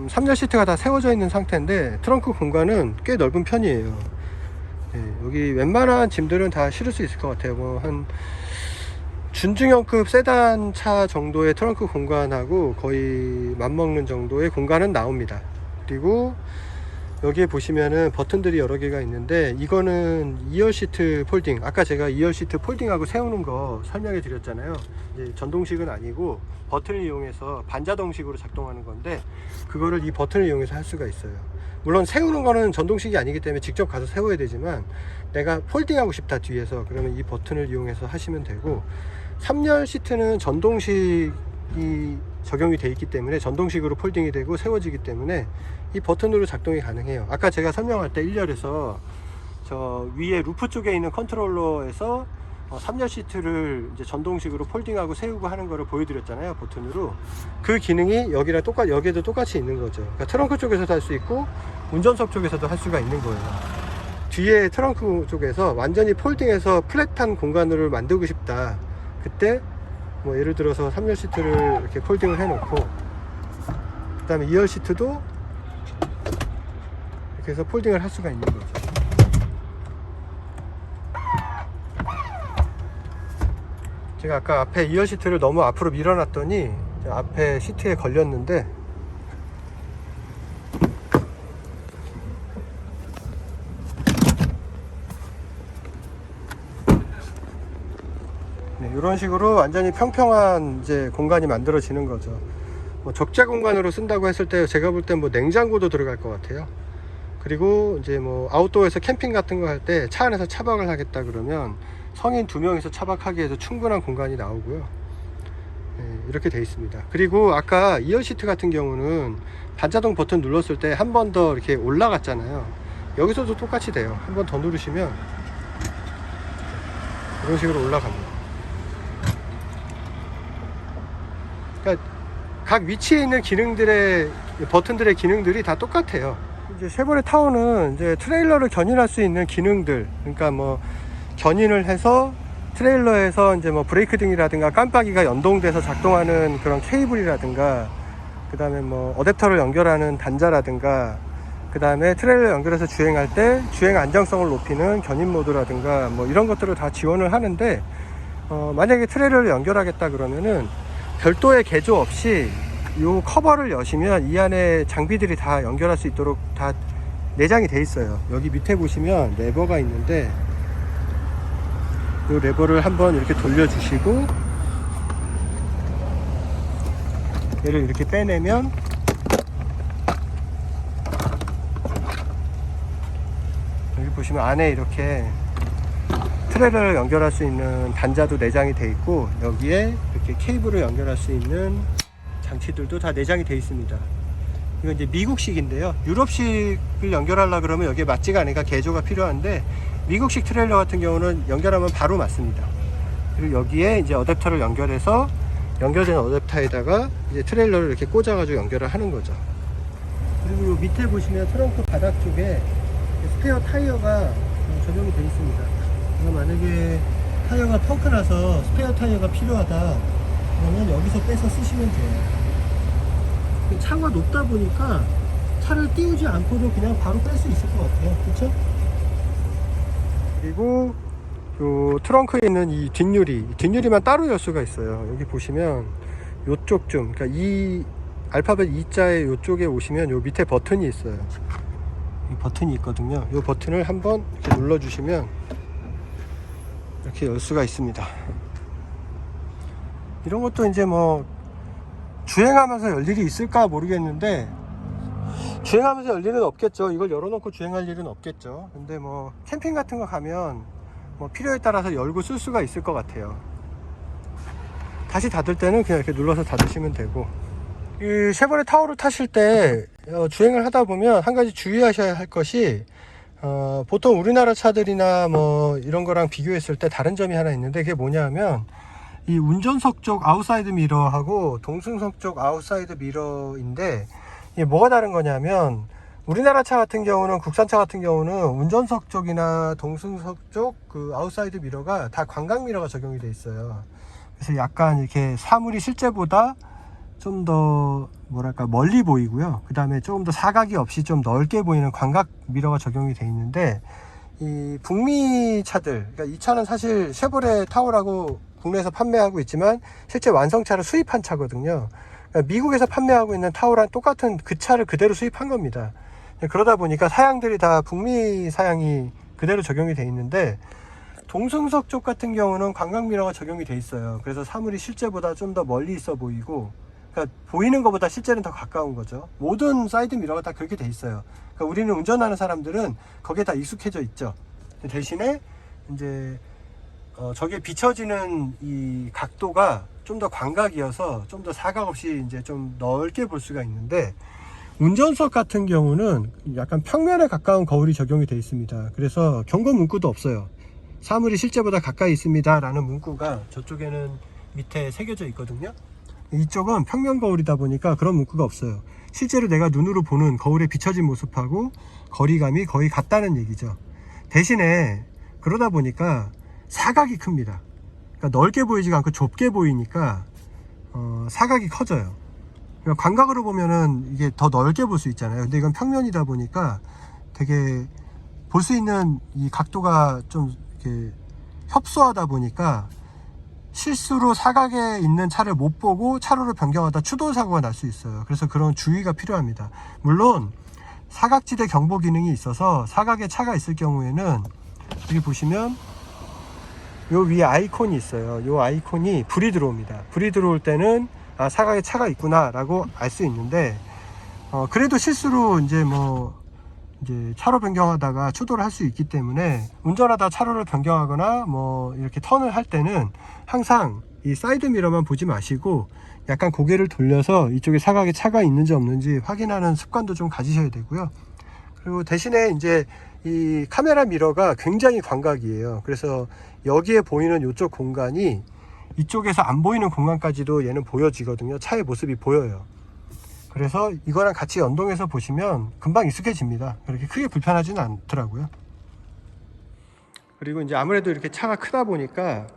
3열 시트가 다 세워져 있는 상태인데, 트렁크 공간은 꽤 넓은 편이에요. 네, 여기 웬만한 짐들은 다 실을 수 있을 것 같아요. 뭐 한 준중형급 세단 차 정도의 트렁크 공간하고 거의 맞먹는 정도의 공간은 나옵니다. 그리고 여기에 보시면은 버튼들이 여러 개가 있는데, 이거는 2열 시트 폴딩, 아까 제가 2열 시트 폴딩하고 세우는 거 설명해 드렸잖아요. 이제 전동식은 아니고 버튼을 이용해서 반자동식으로 작동하는 건데, 그거를 이 버튼을 이용해서 할 수가 있어요. 물론 세우는 거는 전동식이 아니기 때문에 직접 가서 세워야 되지만, 내가 폴딩하고 싶다 뒤에서, 그러면 이 버튼을 이용해서 하시면 되고, 3열 시트는 전동식이 적용이 되어 있기 때문에 전동식으로 폴딩이 되고 세워지기 때문에 이 버튼으로 작동이 가능해요. 아까 제가 설명할 때 1열에서 저 위에 루프 쪽에 있는 컨트롤러에서 3열 시트를 이제 전동식으로 폴딩하고 세우고 하는 거를 보여드렸잖아요, 버튼으로. 그 기능이 여기에도 똑같이 있는 거죠. 그러니까 트렁크 쪽에서도 할 수 있고 운전석 쪽에서도 할 수가 있는 거예요. 뒤에 트렁크 쪽에서 완전히 폴딩해서 플랫한 공간으로 만들고 싶다, 그때 뭐 예를 들어서 3열 시트를 이렇게 폴딩을 해 놓고, 그 다음에 2열 시트도 이렇게 해서 폴딩을 할 수가 있는 거죠. 제가 아까 앞에 2열 시트를 너무 앞으로 밀어놨더니 앞에 시트에 걸렸는데, 네, 이런 식으로 완전히 평평한 이제 공간이 만들어지는 거죠. 뭐 적재 공간으로 쓴다고 했을 때 제가 볼 땐 뭐 냉장고도 들어갈 것 같아요. 그리고 이제 뭐 아웃도어에서 캠핑 같은 거 할 때 차 안에서 차박을 하겠다 그러면 성인 2명이서 차박하기에도 충분한 공간이 나오고요. 네, 이렇게 되어 있습니다. 그리고 아까 2열 시트 같은 경우는 반자동 버튼 눌렀을 때 한 번 더 이렇게 올라갔잖아요. 여기서도 똑같이 돼요. 한 번 더 누르시면 이런 식으로 올라갑니다. 그러니까 각 위치에 있는 버튼들의 기능들이 다 똑같아요. 이제 쉐보레 타호는 이제 트레일러를 견인할 수 있는 기능들, 그러니까 뭐 견인을 해서 트레일러에서 이제 뭐 브레이크 등이라든가 깜빡이가 연동돼서 작동하는 그런 케이블이라든가, 그 다음에 뭐 어댑터를 연결하는 단자라든가, 그 다음에 트레일러 연결해서 주행할 때 주행 안정성을 높이는 견인 모드라든가 뭐 이런 것들을 다 지원을 하는데, 만약에 트레일러를 연결하겠다 그러면은 별도의 개조 없이 이 커버를 여시면 이 안에 장비들이 다 연결할 수 있도록 다 내장이 돼 있어요. 여기 밑에 보시면 레버가 있는데, 이 레버를 한번 이렇게 돌려주시고 얘를 이렇게 빼내면 여기 보시면 안에 이렇게 트레일러를 연결할 수 있는 단자도 내장이 돼 있고, 여기에 이렇게 케이블을 연결할 수 있는 장치들도 다 내장이 돼 있습니다. 이건 이제 미국식인데요. 유럽식을 연결하려 그러면 여기에 맞지가 않으니까 개조가 필요한데, 미국식 트레일러 같은 경우는 연결하면 바로 맞습니다. 그리고 여기에 이제 어댑터를 연결해서 연결된 어댑터에다가 이제 트레일러를 이렇게 꽂아가지고 연결을 하는 거죠. 그리고 밑에 보시면 트렁크 바닥 쪽에 스페어 타이어가 적용이 되어 있습니다. 만약에 타이어가 펑크나서 스페어 타이어가 필요하다 그러면 여기서 빼서 쓰시면 돼요. 차가 높다 보니까 차를 띄우지 않고도 그냥 바로 뺄 수 있을 것 같아요. 그렇죠? 그리고 요 트렁크에 있는 이 뒷유리만 따로 열 수가 있어요. 여기 보시면 요쪽 그러니까 이 알파벳 E자의 요쪽에 오시면 요 밑에 버튼이 있어요. 이 버튼이 있거든요. 이 버튼을 한번 이렇게 눌러주시면 이렇게 열 수가 있습니다. 이런 것도 이제 뭐 주행하면서 열 일이 있을까 모르겠는데, 주행하면서 열 일은 없겠죠. 이걸 열어놓고 주행할 일은 없겠죠. 근데 뭐 캠핑 같은 거 가면 뭐 필요에 따라서 열고 쓸 수가 있을 것 같아요. 다시 닫을 때는 그냥 이렇게 눌러서 닫으시면 되고, 이 쉐보레 타호를 타실 때 주행을 하다 보면 한 가지 주의하셔야 할 것이, 보통 우리나라 차들이나 뭐 이런 거랑 비교했을 때 다른 점이 하나 있는데, 그게 뭐냐 하면 이 운전석 쪽 아웃사이드 미러하고 동승석 쪽 아웃사이드 미러인데, 이게 뭐가 다른 거냐면, 우리나라 차 같은 경우는, 국산차 같은 경우는 운전석 쪽이나 동승석 쪽 그 아웃사이드 미러가 다 광각 미러가 적용이 돼 있어요. 그래서 약간 이렇게 사물이 실제보다 좀 더 뭐랄까 멀리 보이고요. 그 다음에 조금 더 사각이 없이 좀 넓게 보이는 광각 미러가 적용이 돼 있는데, 이 북미 차들, 그러니까 이 차는 사실 쉐보레 타호라고 국내에서 판매하고 있지만 실제 완성차를 수입한 차거든요. 그러니까 미국에서 판매하고 있는 타호랑 똑같은 그 차를 그대로 수입한 겁니다. 그러다 보니까 사양들이 다 북미 사양이 그대로 적용이 돼 있는데, 동승석 쪽 같은 경우는 광각 미러가 적용이 돼 있어요. 그래서 사물이 실제보다 좀 더 멀리 있어 보이고, 그러니까 보이는 것보다 실제는 더 가까운 거죠. 모든 사이드 미러가 다 그렇게 돼 있어요. 그러니까 우리는 운전하는 사람들은 거기에 다 익숙해져 있죠. 대신에 이제 저게 비춰지는 이 각도가 좀 더 광각이어서 좀 더 사각 없이 이제 좀 넓게 볼 수가 있는데, 운전석 같은 경우는 약간 평면에 가까운 거울이 적용이 되어 있습니다. 그래서 경고 문구도 없어요. 사물이 실제보다 가까이 있습니다 라는 문구가 저쪽에는 밑에 새겨져 있거든요. 이쪽은 평면 거울이다 보니까 그런 문구가 없어요. 실제로 내가 눈으로 보는 거울에 비춰진 모습하고 거리감이 거의 같다는 얘기죠. 대신에 그러다 보니까 사각이 큽니다. 그러니까 넓게 보이지가 않고 좁게 보이니까 사각이 커져요. 그러니까 광각으로 보면은 이게 더 넓게 볼 수 있잖아요. 근데 이건 평면이다 보니까 되게 볼 수 있는 이 각도가 좀 이렇게 협소하다 보니까 실수로 사각에 있는 차를 못 보고 차로를 변경하다 추돌 사고가 날 수 있어요. 그래서 그런 주의가 필요합니다. 물론 사각지대 경보 기능이 있어서 사각에 차가 있을 경우에는 여기 보시면 요 위에 아이콘이 있어요. 요 아이콘이 불이 들어옵니다. 불이 들어올 때는 아, 사각에 차가 있구나 라고 알 수 있는데 그래도 실수로 이제 차로 변경하다가 추돌을 할 수 있기 때문에 운전하다 차로를 변경하거나 이렇게 턴을 할 때는 항상 이 사이드 미러만 보지 마시고 약간 고개를 돌려서 이쪽에 사각에 차가 있는지 없는지 확인하는 습관도 좀 가지셔야 되고요. 그리고 대신에 이제 이 카메라 미러가 굉장히 광각이에요. 그래서 여기에 보이는 이쪽 공간이 이쪽에서 안 보이는 공간까지도 얘는 보여지거든요. 차의 모습이 보여요. 그래서 이거랑 같이 연동해서 보시면 금방 익숙해집니다. 그렇게 크게 불편하지는 않더라고요. 그리고 이제 아무래도 이렇게 차가 크다 보니까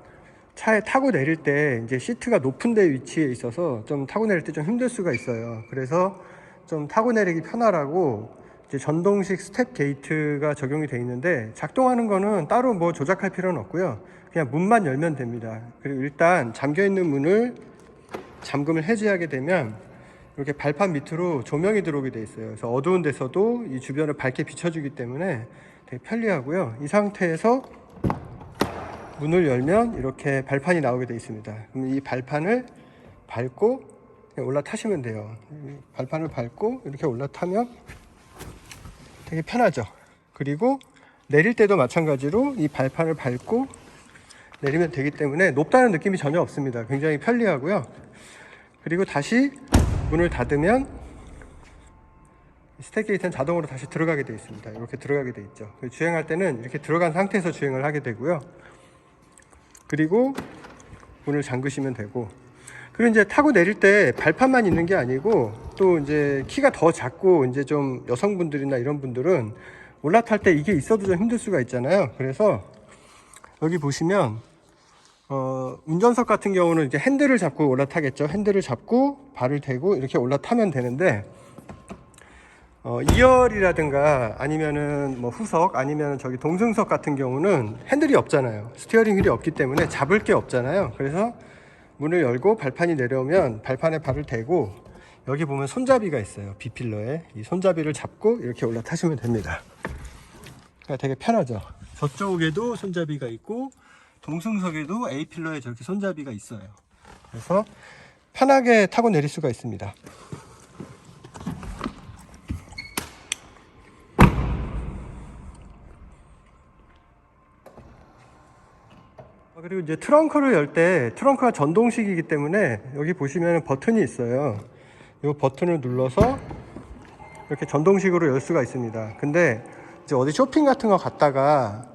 차에 타고 내릴 때 이제 시트가 높은 데 위치해 있어서 좀 타고 내릴 때 좀 힘들 수가 있어요. 그래서 좀 타고 내리기 편하라고 이제 전동식 스텝 게이트가 적용이 되어 있는데 작동하는 거는 따로 조작할 필요는 없고요. 그냥 문만 열면 됩니다. 그리고 일단 잠겨 있는 문을 잠금을 해제하게 되면 이렇게 발판 밑으로 조명이 들어오게 되어 있어요. 그래서 어두운 데서도 이 주변을 밝게 비춰주기 때문에 되게 편리하고요. 이 상태에서 문을 열면 이렇게 발판이 나오게 되어 있습니다. 그럼 이 발판을 밟고 올라타시면 돼요. 발판을 밟고 이렇게 올라타면 되게 편하죠. 그리고 내릴 때도 마찬가지로 이 발판을 밟고 내리면 되기 때문에 높다는 느낌이 전혀 없습니다. 굉장히 편리하고요. 그리고 다시 문을 닫으면 스텝 게이트는 자동으로 다시 들어가게 되어 있습니다. 이렇게 들어가게 되어 있죠. 주행할 때는 이렇게 들어간 상태에서 주행을 하게 되고요. 그리고 문을 잠그시면 되고, 그리고 이제 타고 내릴 때 발판만 있는 게 아니고 또 이제 키가 더 작고 이제 좀 여성분들이나 이런 분들은 올라탈 때 이게 있어도 좀 힘들 수가 있잖아요. 그래서 여기 보시면 운전석 같은 경우는 이제 핸들을 잡고 올라타겠죠. 핸들을 잡고 발을 대고 이렇게 올라타면 되는데 2열이라든가 아니면은 후석 아니면 저기 동승석 같은 경우는 핸들이 없잖아요. 스티어링 휠이 없기 때문에 잡을 게 없잖아요. 그래서 문을 열고 발판이 내려오면 발판에 발을 대고 여기 보면 손잡이가 있어요. B필러에 이 손잡이를 잡고 이렇게 올라타시면 됩니다. 그러니까 되게 편하죠. 저쪽에도 손잡이가 있고 동승석에도 A필러에 저렇게 손잡이가 있어요. 그래서 편하게 타고 내릴 수가 있습니다. 그리고 이제 트렁크를 열 때 트렁크가 전동식이기 때문에 여기 보시면 버튼이 있어요. 이 버튼을 눌러서 이렇게 전동식으로 열 수가 있습니다. 근데 이제 어디 쇼핑 같은 거 갔다가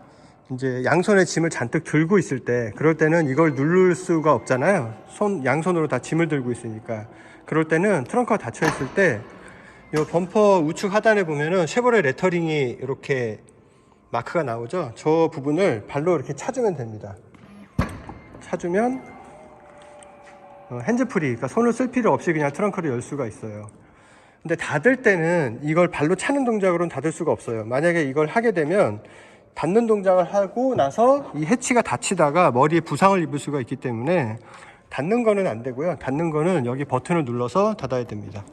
이제 양손에 짐을 잔뜩 들고 있을 때 그럴 때는 이걸 누를 수가 없잖아요. 양손으로 다 짐을 들고 있으니까. 그럴 때는 트렁크가 닫혀 있을 때 이 범퍼 우측 하단에 보면은 쉐보레 레터링이 이렇게 마크가 나오죠. 저 부분을 발로 이렇게 찾으면 됩니다. 찾으면 핸즈프리, 그러니까 손을 쓸 필요 없이 그냥 트렁크를 열 수가 있어요. 근데 닫을 때는 이걸 발로 차는 동작으로는 닫을 수가 없어요. 만약에 이걸 하게 되면 닫는 동작을 하고 나서 이 해치가 닫히다가 머리에 부상을 입을 수가 있기 때문에 닫는 거는 안 되고요. 닫는 거는 여기 버튼을 눌러서 닫아야 됩니다.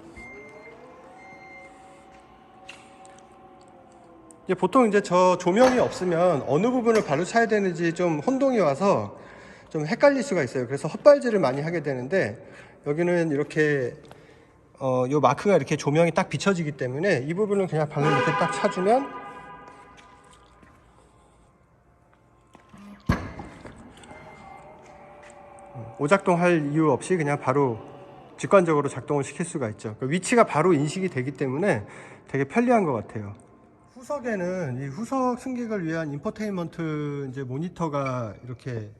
보통 이제 저 조명이 없으면 어느 부분을 발로 차야 되는지 좀 혼동이 와서 좀 헷갈릴 수가 있어요. 그래서 헛발질을 많이 하게 되는데 여기는 이렇게 요 마크가 이렇게 조명이 딱 비춰지기 때문에 이 부분은 그냥 발로 이렇게 딱 차주면 오작동할 이유 없이 그냥 바로 직관적으로 작동을 시킬 수가 있죠. 위치가 바로 인식이 되기 때문에 되게 편리한 것 같아요. 후석에는 이 후석 승객을 위한 인포테인먼트 이제 모니터가 이렇게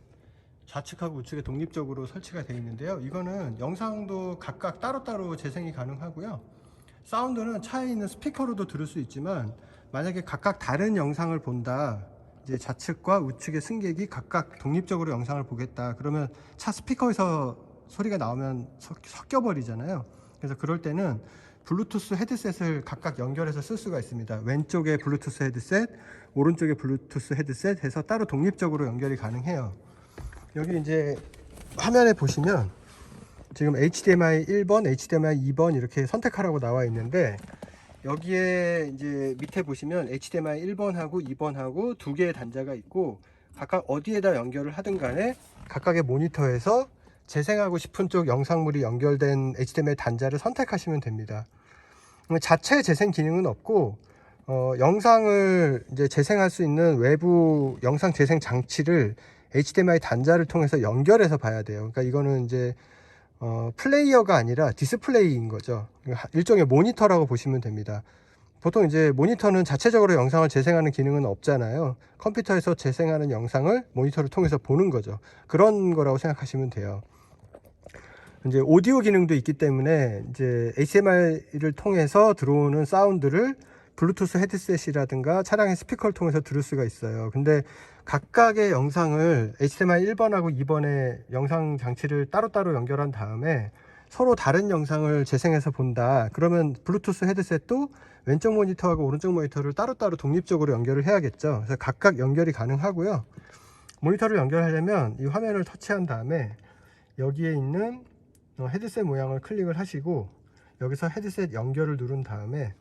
좌측하고 우측에 독립적으로 설치가 되어 있는데요. 이거는 영상도 각각 따로따로 재생이 가능하고요. 사운드는 차에 있는 스피커로도 들을 수 있지만 만약에 각각 다른 영상을 본다, 이제 좌측과 우측의 승객이 각각 독립적으로 영상을 보겠다, 그러면 차 스피커에서 소리가 나오면 섞여 버리잖아요. 그래서 그럴 때는 블루투스 헤드셋을 각각 연결해서 쓸 수가 있습니다. 왼쪽에 블루투스 헤드셋, 오른쪽에 블루투스 헤드셋 해서 따로 독립적으로 연결이 가능해요. 여기 이제 화면에 보시면 지금 HDMI 1번, HDMI 2번 이렇게 선택하라고 나와 있는데, 여기에 이제 밑에 보시면 HDMI 1번하고 2번하고 두 개의 단자가 있고, 각각 어디에다 연결을 하든 간에 각각의 모니터에서 재생하고 싶은 쪽 영상물이 연결된 HDMI 단자를 선택하시면 됩니다. 자체 재생 기능은 없고, 영상을 이제 재생할 수 있는 외부 영상 재생 장치를 HDMI 단자를 통해서 연결해서 봐야 돼요. 그러니까 이거는 이제 플레이어가 아니라 디스플레이인 거죠. 일종의 모니터라고 보시면 됩니다. 보통 이제 모니터는 자체적으로 영상을 재생하는 기능은 없잖아요. 컴퓨터에서 재생하는 영상을 모니터를 통해서 보는 거죠. 그런 거라고 생각하시면 돼요. 이제 오디오 기능도 있기 때문에 이제 HDMI를 통해서 들어오는 사운드를 블루투스 헤드셋이라든가 차량의 스피커를 통해서 들을 수가 있어요. 근데 각각의 영상을 HDMI 1번하고 2번의 영상 장치를 따로따로 연결한 다음에 서로 다른 영상을 재생해서 본다, 그러면 블루투스 헤드셋도 왼쪽 모니터하고 오른쪽 모니터를 따로따로 독립적으로 연결을 해야겠죠. 그래서 각각 연결이 가능하고요. 모니터를 연결하려면 이 화면을 터치한 다음에 여기에 있는 헤드셋 모양을 클릭을 하시고, 여기서 헤드셋 연결을 누른 다음에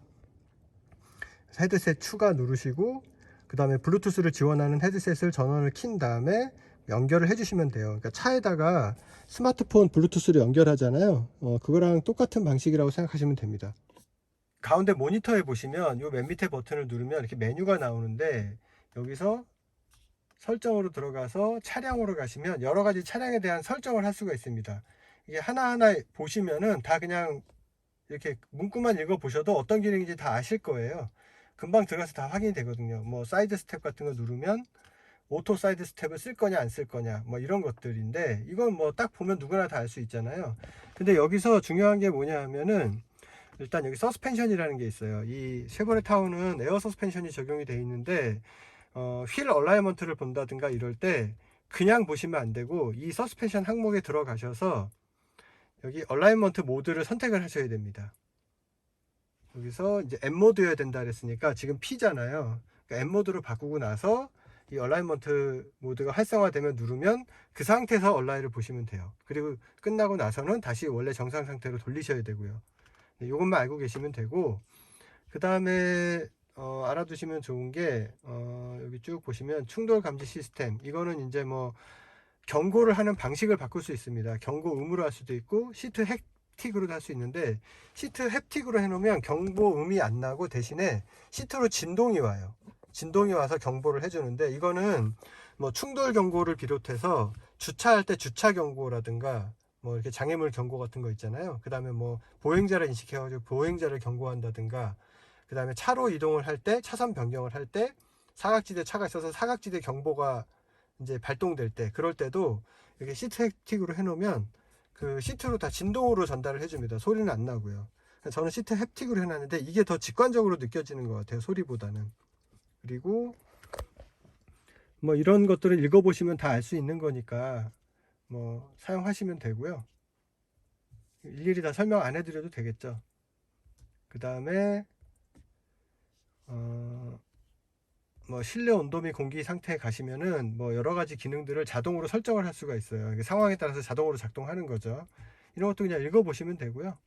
헤드셋 추가 누르시고, 그 다음에 블루투스를 지원하는 헤드셋을 전원을 킨 다음에 연결을 해주시면 돼요. 그러니까 차에다가 스마트폰 블루투스를 연결하잖아요. 그거랑 똑같은 방식이라고 생각하시면 됩니다. 가운데 모니터에 보시면 요 맨 밑에 버튼을 누르면 이렇게 메뉴가 나오는데, 여기서 설정으로 들어가서 차량으로 가시면 여러 가지 차량에 대한 설정을 할 수가 있습니다. 이게 하나하나 보시면은 다 그냥 이렇게 문구만 읽어 보셔도 어떤 기능인지 다 아실 거예요. 금방 들어가서 다 확인이 되거든요. 뭐 사이드 스텝 같은 거 누르면 오토 사이드 스텝을 쓸 거냐 안 쓸 거냐 뭐 이런 것들인데, 이건 뭐 딱 보면 누구나 다 알 수 있잖아요. 근데 여기서 중요한 게 뭐냐 하면은, 일단 여기 서스펜션이라는 게 있어요. 이 쉐보레 타운은 에어 서스펜션이 적용이 되어 있는데, 휠 얼라이먼트를 본다든가 이럴 때 그냥 보시면 안 되고, 이 서스펜션 항목에 들어가셔서 여기 얼라이먼트 모드를 선택을 하셔야 됩니다. 여기서 이제 M 모드여야 된다 그랬으니까 지금 P잖아요. 그러니까 M 모드로 바꾸고 나서 이 얼라이먼트 모드가 활성화되면 누르면 그 상태에서 얼라이를 보시면 돼요. 그리고 끝나고 나서는 다시 원래 정상 상태로 돌리셔야 되고요. 이것만 알고 계시면 되고, 그 다음에 알아두시면 좋은 게, 여기 쭉 보시면 충돌 감지 시스템, 이거는 이제 뭐 경고를 하는 방식을 바꿀 수 있습니다. 경고 음으로 할 수도 있고 시트 햅틱으로도 할 수 있는데, 시트 햅틱으로 해놓으면 경보 음이 안 나고 대신에 시트로 진동이 와요. 진동이 와서 경보를 해주는데, 이거는 뭐 충돌 경고를 비롯해서 주차할 때 주차 경고라든가 뭐 이렇게 장애물 경고 같은 거 있잖아요. 그 다음에 뭐 보행자를 인식해가지고 보행자를 경고한다든가, 그 다음에 차로 이동을 할 때, 차선 변경을 할 때 사각지대 차가 있어서 사각지대 경보가 이제 발동될 때, 그럴 때도 이렇게 시트 햅틱으로 해놓으면 그 시트로 다 진동으로 전달을 해줍니다. 소리는 안 나고요. 저는 시트 햅틱으로 해놨는데 이게 더 직관적으로 느껴지는 것 같아요, 소리보다는. 그리고 뭐 이런 것들을 읽어보시면 다 알 수 있는 거니까 뭐 사용하시면 되고요. 일일이 다 설명 안 해드려도 되겠죠. 그 다음에 뭐 실내 온도 및 공기 상태에 가시면은 뭐 여러 가지 기능들을 자동으로 설정을 할 수가 있어요. 상황에 따라서 자동으로 작동하는 거죠. 이런 것도 그냥 읽어보시면 되고요.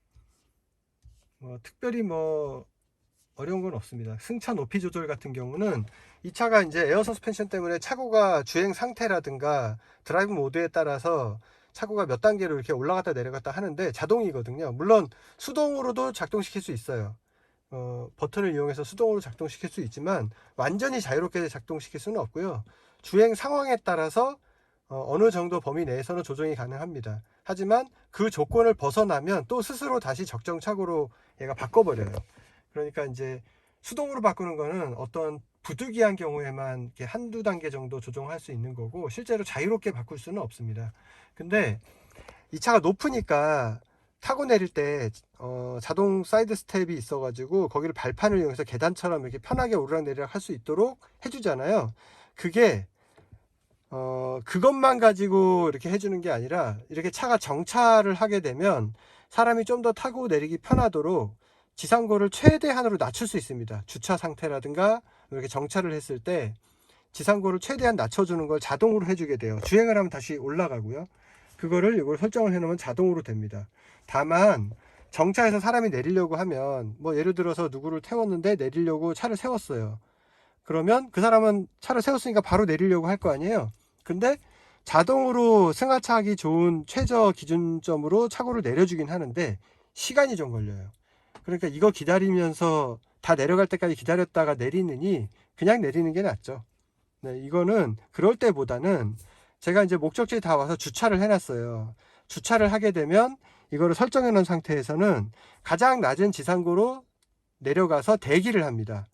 뭐 특별히 뭐 어려운 건 없습니다. 승차 높이 조절 같은 경우는 이 차가 이제 에어 서스펜션 때문에 차고가 주행 상태라든가 드라이브 모드에 따라서 차고가 몇 단계로 이렇게 올라갔다 내려갔다 하는데 자동이거든요. 물론 수동으로도 작동시킬 수 있어요. 버튼을 이용해서 수동으로 작동시킬 수 있지만 완전히 자유롭게 작동시킬 수는 없고요. 주행 상황에 따라서 어느 정도 범위 내에서는 조정이 가능합니다. 하지만 그 조건을 벗어나면 또 스스로 다시 적정 차고로 얘가 바꿔버려요. 그러니까 이제 수동으로 바꾸는 거는 어떤 부득이한 경우에만 이렇게 한두 단계 정도 조정할 수 있는 거고, 실제로 자유롭게 바꿀 수는 없습니다. 근데 이 차가 높으니까 타고 내릴 때 자동 사이드 스텝이 있어 가지고 거기를 발판을 이용해서 계단처럼 이렇게 편하게 오르락내리락 할 수 있도록 해주잖아요. 그게 그것만 가지고 이렇게 해주는 게 아니라, 이렇게 차가 정차를 하게 되면 사람이 좀 더 타고 내리기 편하도록 지상고를 최대한으로 낮출 수 있습니다. 주차 상태라든가 이렇게 정차를 했을 때 지상고를 최대한 낮춰주는 걸 자동으로 해주게 돼요. 주행을 하면 다시 올라가고요. 그거를 이걸 설정을 해 놓으면 자동으로 됩니다. 다만 정차해서 사람이 내리려고 하면, 뭐 예를 들어서 누구를 태웠는데 내리려고 차를 세웠어요. 그러면 그 사람은 차를 세웠으니까 바로 내리려고 할 거 아니에요. 근데 자동으로 승하차하기 좋은 최저 기준점으로 차고를 내려주긴 하는데 시간이 좀 걸려요. 그러니까 이거 기다리면서 다 내려갈 때까지 기다렸다가 내리느니 그냥 내리는 게 낫죠. 네, 이거는 그럴 때보다는 제가 이제 목적지에 다 와서 주차를 해놨어요. 주차를 하게 되면 이거를 설정해 놓은 상태에서는 가장 낮은 지상고로 내려가서 대기를 합니다.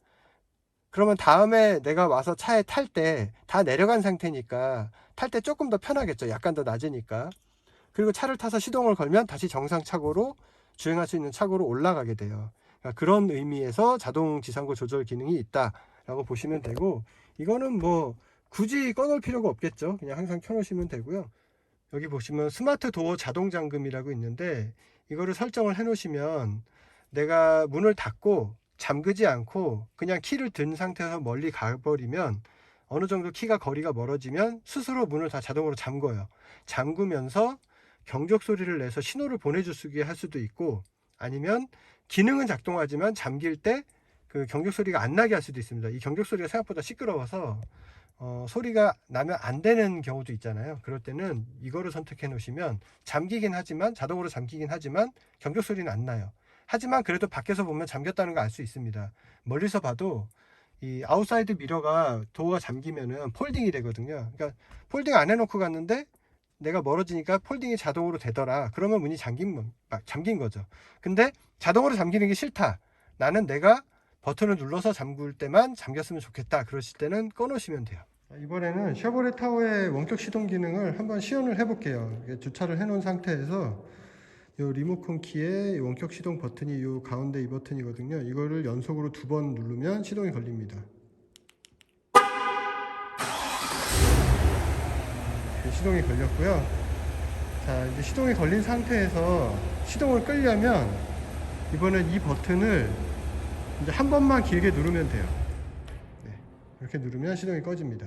그러면 다음에 내가 와서 차에 탈 때 다 내려간 상태니까 탈 때 조금 더 편하겠죠. 약간 더 낮으니까. 그리고 차를 타서 시동을 걸면 다시 정상 차고로 주행할 수 있는 차고로 올라가게 돼요. 그러니까 그런 의미에서 자동 지상고 조절 기능이 있다라고 보시면 되고, 이거는 뭐 굳이 꺼놓을 필요가 없겠죠. 그냥 항상 켜놓으시면 되고요. 여기 보시면 스마트 도어 자동 잠금이라고 있는데, 이거를 설정을 해 놓으시면 내가 문을 닫고 잠그지 않고 그냥 키를 든 상태에서 멀리 가버리면, 어느 정도 키가 거리가 멀어지면 스스로 문을 다 자동으로 잠궈요. 잠그면서 경적 소리를 내서 신호를 보내주게 할 수도 있고, 아니면 기능은 작동하지만 잠길 때 그 경적 소리가 안 나게 할 수도 있습니다. 이 경적 소리가 생각보다 시끄러워서 소리가 나면 안 되는 경우도 있잖아요. 그럴 때는 이거를 선택해 놓으시면 잠기긴 하지만, 자동으로 잠기긴 하지만 경적 소리는 안 나요. 하지만 그래도 밖에서 보면 잠겼다는 거 알 수 있습니다. 멀리서 봐도 이 아웃사이드 미러가 도어가 잠기면은 폴딩이 되거든요. 그러니까 폴딩 안 해놓고 갔는데 내가 멀어지니까 폴딩이 자동으로 되더라. 그러면 문이 잠긴 거죠. 근데 자동으로 잠기는 게 싫다, 나는 내가 버튼을 눌러서 잠글 때만 잠겼으면 좋겠다, 그러실 때는 꺼놓으시면 돼요. 이번에는 쉐보레 타워의 원격 시동 기능을 한번 시연을 해 볼게요. 주차를 해 놓은 상태에서 이 리모컨 키에 원격 시동 버튼이 이 가운데 이 버튼이거든요. 이거를 연속으로 2번 누르면 시동이 걸립니다. 시동이 걸렸고요. 자, 이제 시동이 걸린 상태에서 시동을 끄려면 이번엔 이 버튼을 이제 한 번만 길게 누르면 돼요. 네, 이렇게 누르면 시동이 꺼집니다.